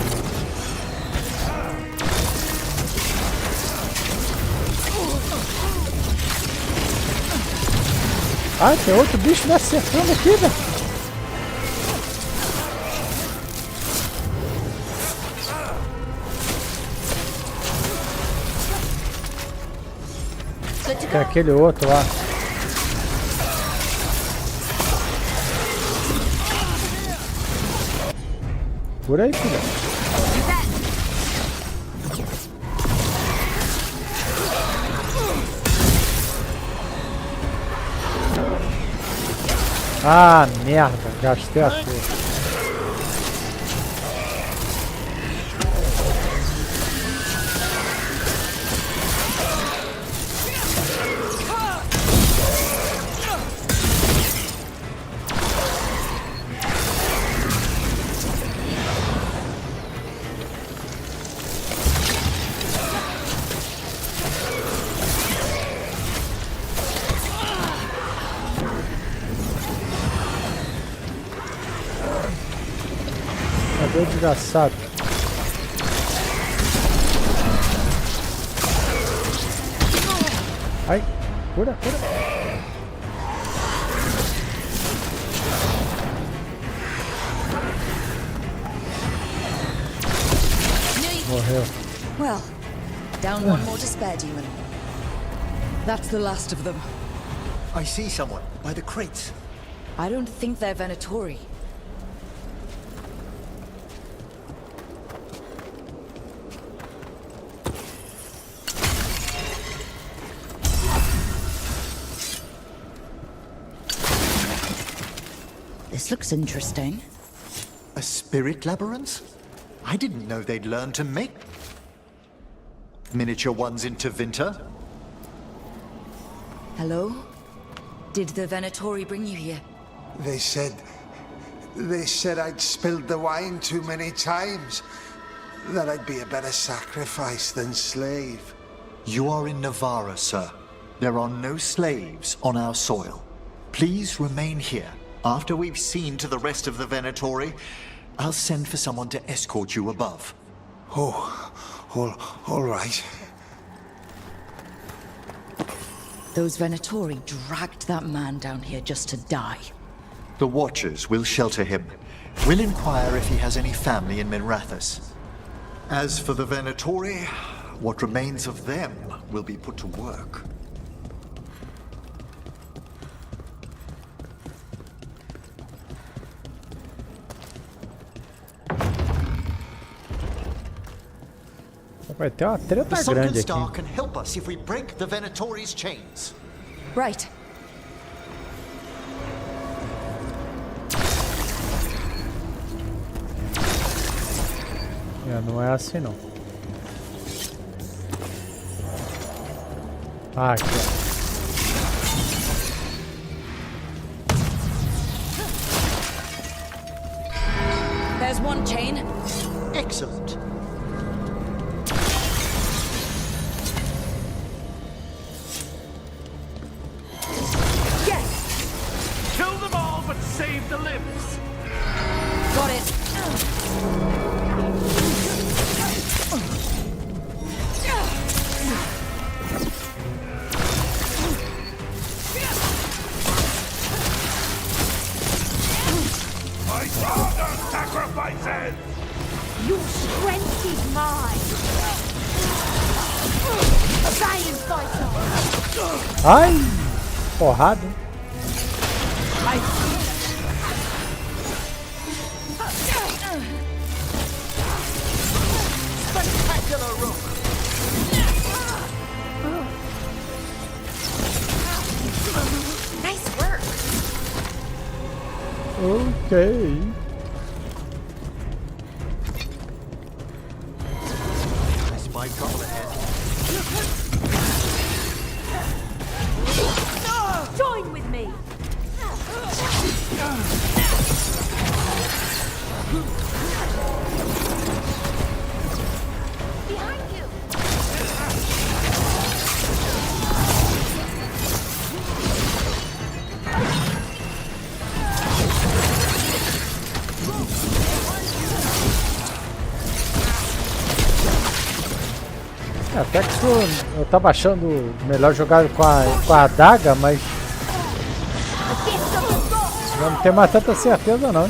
Ah, tem outro bicho me acertando aqui, velho. Tem aquele outro lá. Por aí, filha. Ah, merda, gastei a toa. Cadê o desgraçado? Ai, cura, cura. Morreu. Well, down one more to spare, demon. That's the last of them. I see someone by the crates. I don't think they're Venatori. This looks interesting. A spirit labyrinth? I didn't know they'd learn to make miniature ones into Vinter. Hello? Did the Venatori bring you here? They said I'd spilled the wine too many times. That I'd be a better sacrifice than slave. You are in Navarra, sir. There are no slaves on our soil. Please remain here. After we've seen to the rest of the Venatori, I'll send for someone to escort you above. Oh, all right. Those Venatori dragged that man down here just to die. The Watchers will shelter him. We'll inquire if he has any family in Minrathous. As for the Venatori, what remains of them will be put to work. Vai ter uma treta The Sunken grande Star aqui. can help us if we break the Venatori's chains. Right. Não é assim não. Ah, aqui, ó. There's one chain. Excellent. Kill them all, but save the limbs. Got it. My father sacrifices! Your strength is mine. Giant fighter. Ai! Porrada. Spectacular rook. Nice work. Ok. I spy trouble ahead. Join with me. Behind you. Até que eu tava achando melhor jogar com a adaga, mas eu não tenho mais tanta certeza não.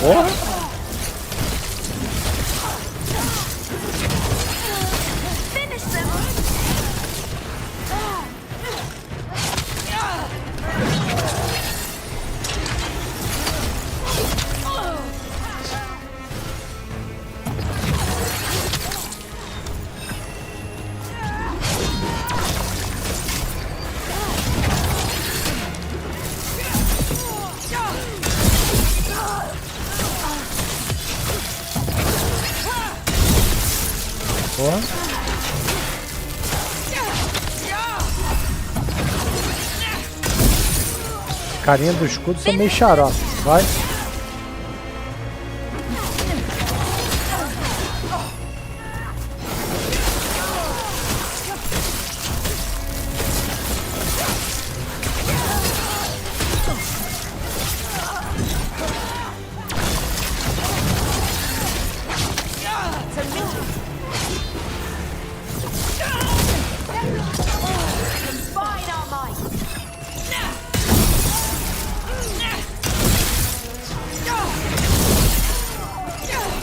Porra! Porra. Carinha do escudo são meio xarope. Vai.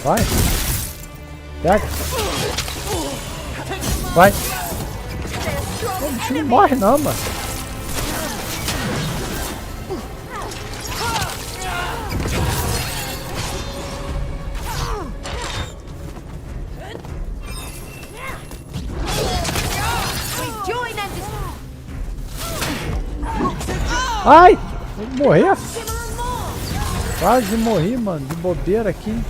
Vai. Pega. Vai. O bicho não morre não, mano. Ai! Vou morrer. Quase morri, mano. De bobeira aqui.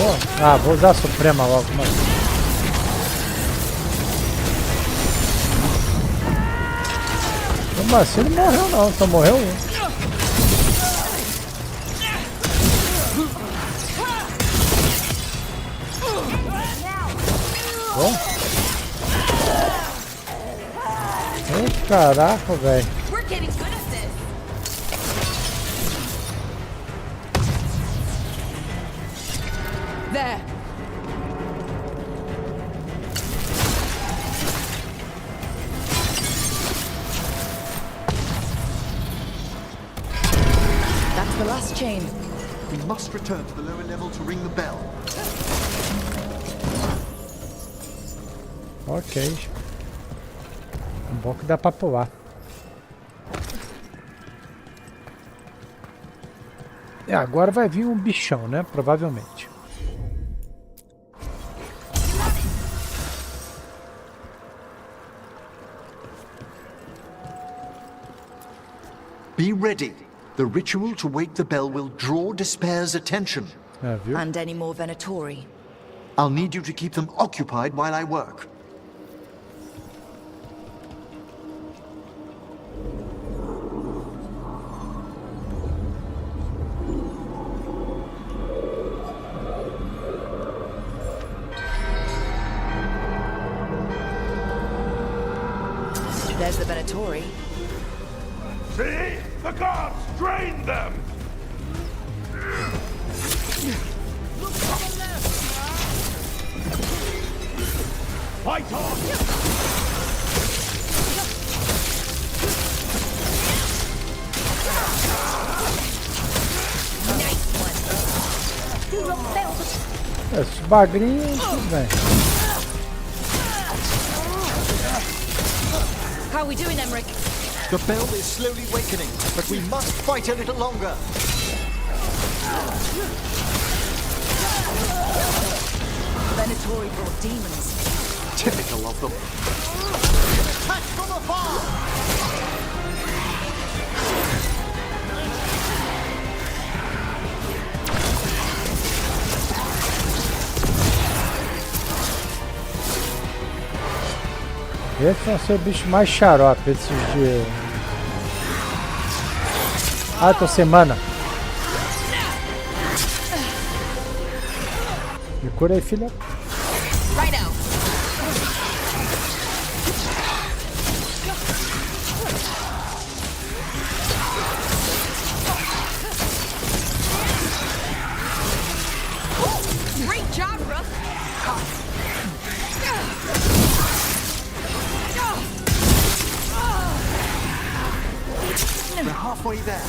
Oh, ah, vou usar a Suprema logo, mano. Como assim? Não morreu não, só morreu um. Bom. Ai, caraca, velho. There. That's the last chain. We must return to the lower level to ring the bell. Ok. Bom que dá pra pular. É, agora vai vir um bichão, né? Provavelmente. Be ready. The ritual to wake the bell will draw Despair's attention. É, viu? And any more Venatori. I'll need you to keep them occupied while I work. There's the Venatori. See? The gods drained them! Fight on! Esses bagrinhos, tudo bem. How are we doing, Emmerich? The bell is slowly wakening, but we must fight a little longer. Venatori brought demons. Typical of them. Attack from afar! Esses vão ser o bicho mais xarope, esses de... Ah, tô sem mana. Me cura aí, filha. Great job, Rook. We're halfway there.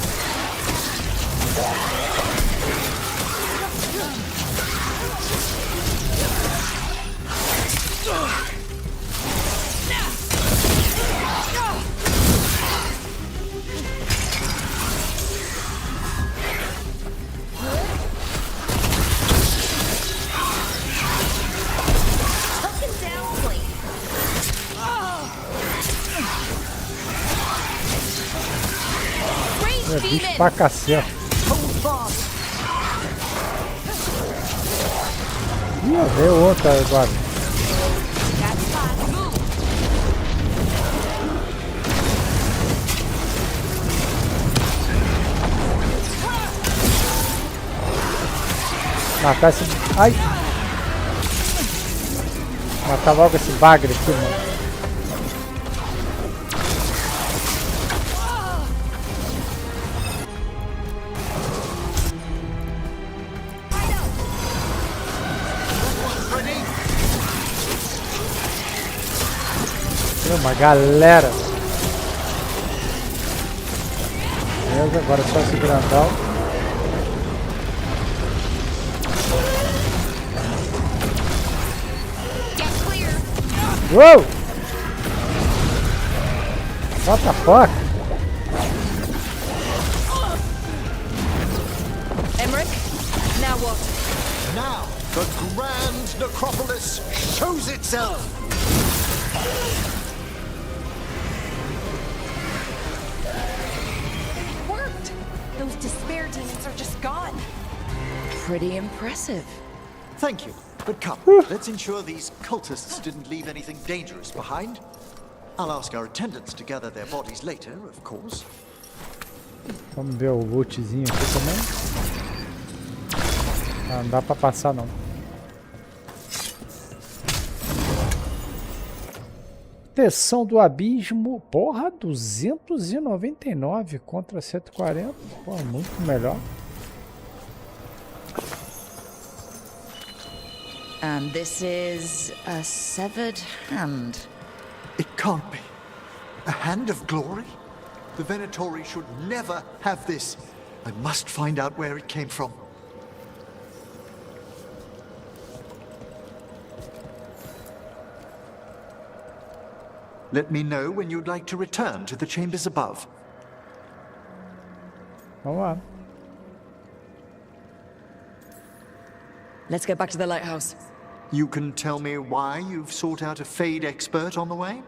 É bicho pra cacete. Ih, veio outra agora. Matar esse... Ai! Matar logo esse bagre aqui, mano. Uma galera. Beleza, agora é só esse grandão. Uou! What the fuck? Emmerich, now what? Now, The Grand Necropolis shows itself! It worked! Those despair demons are just gone. Pretty impressive. Thank you, but come, let's ensure these cultists didn't leave anything dangerous behind. I'll ask our attendants to gather their bodies later, of course. Vamos ver o lootzinho aqui também. Ah, não dá pra passar não. Proteção do abismo, porra, 299 contra 140, porra, muito melhor. And this is a severed hand. It can't be. A hand of glory? The Venatori should never have this. I must find out where it came from. Let me know when you'd like to return to the chambers above. Vamos lá. Let's get back to the lighthouse. You can tell me why you've sought out a Fade expert on the way?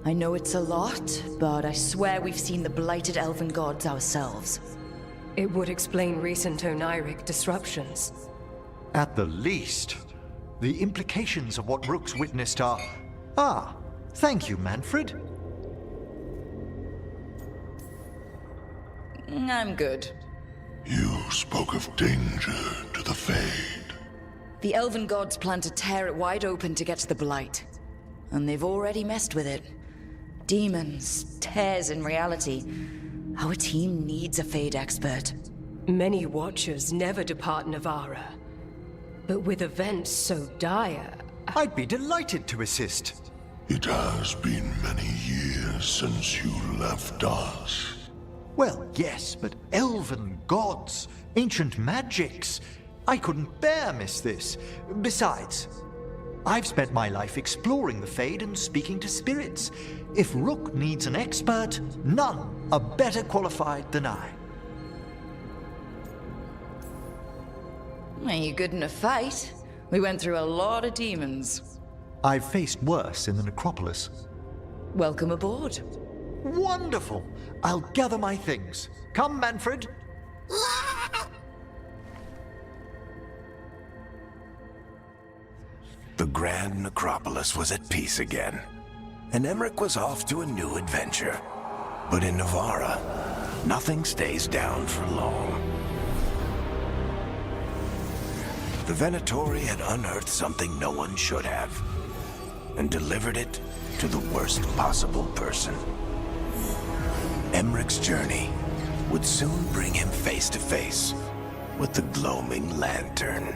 I know it's a lot, but I swear we've seen the blighted elven gods ourselves. It would explain recent Oniric disruptions. At the least, the implications of what Rook's witnessed are... Ah, thank you, Manfred. I'm good. You spoke of danger to the Fade. The elven gods plan to tear it wide open to get to the blight. And they've already messed with it. Demons, tears in reality. Our team needs a Fade expert. Many Watchers never depart Navarra. But with events so dire... I'd be delighted to assist. It has been many years since you left us. Well, yes, but elven gods, ancient magics. I couldn't bear miss this. Besides, I've spent my life exploring the Fade and speaking to spirits. If Rook needs an expert, none are better qualified than I. Are you good in a fight? We went through a lot of demons. I've faced worse in the Necropolis. Welcome aboard. Wonderful! I'll gather my things. Come, Manfred. The Grand Necropolis was at peace again, and Emmerich was off to a new adventure. But in Navarra, nothing stays down for long. The Venatori had unearthed something no one should have, and delivered it to the worst possible person. Emmerich's journey would soon bring him face to face with the gloaming lantern.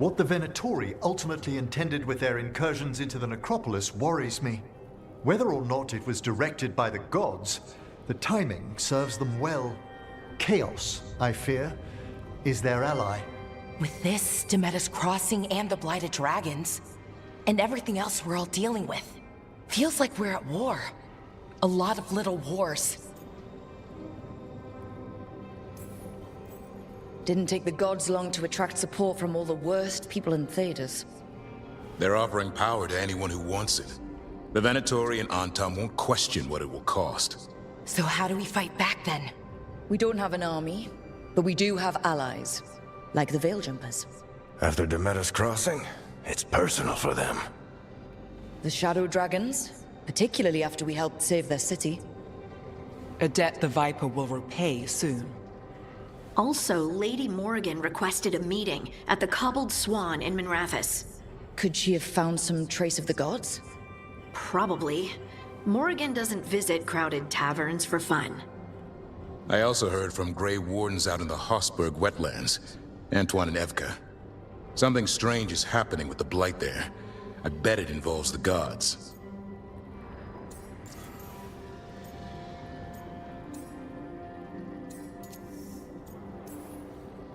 What the Venatori ultimately intended with their incursions into the Necropolis worries me. Whether or not it was directed by the gods, the timing serves them well. Chaos, I fear, is their ally. With this, Demeter's Crossing and the Blighted Dragons, and everything else we're all dealing with, feels like we're at war. A lot of little wars. Didn't take the gods long to attract support from all the worst people in Thedas. They're offering power to anyone who wants it. The Venatori and Antam won't question what it will cost. So how do we fight back then? We don't have an army, but we do have allies, like the Veiljumpers. After Demeter's Crossing, it's personal for them. The Shadow Dragons, particularly after we helped save their city. A debt the Viper will repay soon. Also, Lady Morrigan requested a meeting at the Cobbled Swan in Minrathous. Could she have found some trace of the gods? Probably. Morrigan doesn't visit crowded taverns for fun. I also heard from Grey Wardens out in the Hossberg wetlands, Antoine and Evka. Something strange is happening with the Blight there, I bet it involves the gods.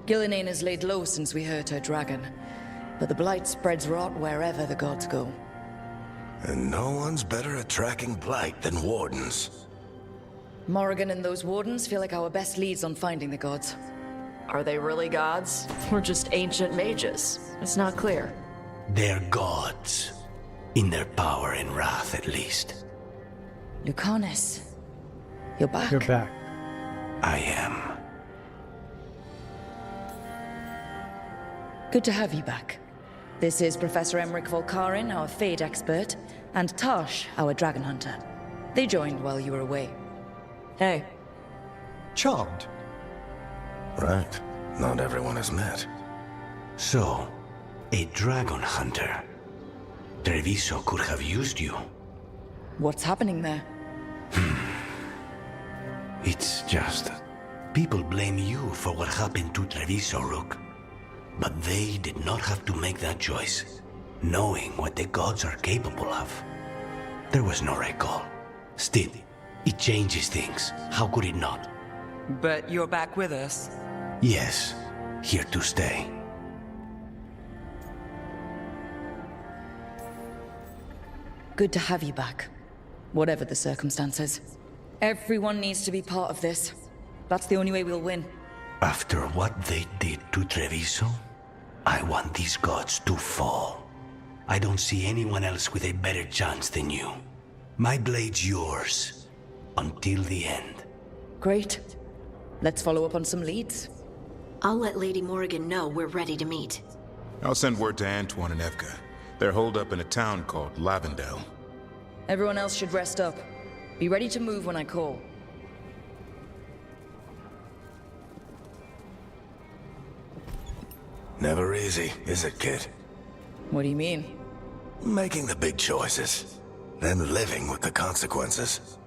Gillinane has laid low since we hurt her dragon, but the blight spreads rot wherever the gods go. And no one's better at tracking blight than wardens. Morrigan and those wardens feel like our best leads on finding the gods. Are they really gods? Or just ancient mages? It's not clear. They're gods. In their power and wrath, at least. Lucanus, you're back. You're back. I am. Good to have you back. This is Professor Emmerich Volkarin, our Fade expert, and Tosh, our dragon hunter. They joined while you were away. Hey. Charmed. Right. Not everyone has met. So, a dragon hunter. Treviso could have used you. What's happening there? It's just... people blame you for what happened to Treviso, Rook. But they did not have to make that choice, knowing what the gods are capable of. There was no recall. Still, it changes things. How could it not? But you're back with us. Yes, here to stay. Good to have you back, whatever the circumstances. Everyone needs to be part of this. That's the only way we'll win. After what they did to Treviso, I want these gods to fall. I don't see anyone else with a better chance than you. My blade's yours, until the end. Great. Let's follow up on some leads. I'll let Lady Morrigan know we're ready to meet. I'll send word to Antoine and Evka. They're holed up in a town called Lavendel. Everyone else should rest up. Be ready to move when I call. Never easy, is it, kid? What do you mean? Making the big choices, then living with the consequences.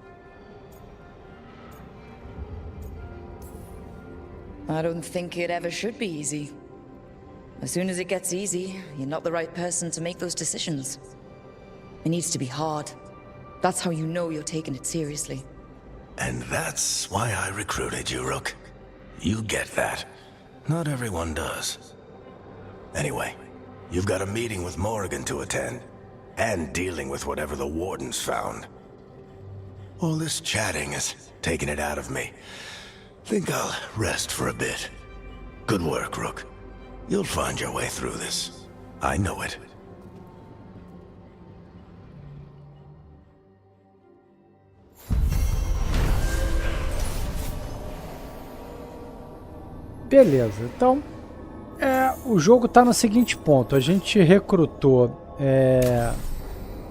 I don't think it ever should be easy. As soon as it gets easy, you're not the right person to make those decisions. It needs to be hard. That's how you know you're taking it seriously. And that's why I recruited you, Rook. You get that. Not everyone does. Anyway, you've got a meeting with Morrigan to attend, and dealing with whatever the wardens found. All this chatting is taking it out of me. Think I'll rest for a bit. Good work, Rook. You'll find your way through this. I know it. Beleza, então o jogo está no seguinte ponto. A gente recrutou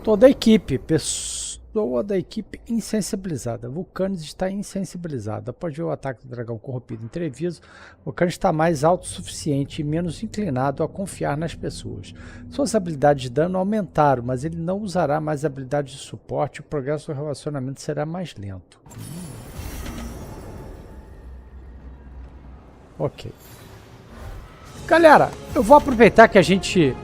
toda a equipe, pessoa da equipe insensibilizada. Vulcanes está insensibilizado. Após ver o ataque do dragão corrompido em Treviso, Vulcanes está mais autossuficiente e menos inclinado a confiar nas pessoas. Suas habilidades de dano aumentaram, mas ele não usará mais habilidades de suporte e o progresso do relacionamento será mais lento. Ok. Galera, eu vou aproveitar que a gente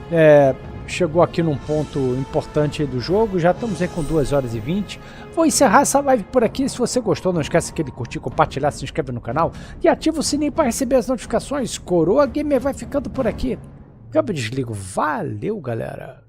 chegou aqui num ponto importante aí do jogo. Já estamos aí com 2h20. Vou encerrar essa live por aqui. Se você gostou, não esquece de curtir, compartilhar, se inscreve no canal e ativa o sininho para receber as notificações. Coroa Gamer vai ficando por aqui. Eu desligo. Valeu, galera.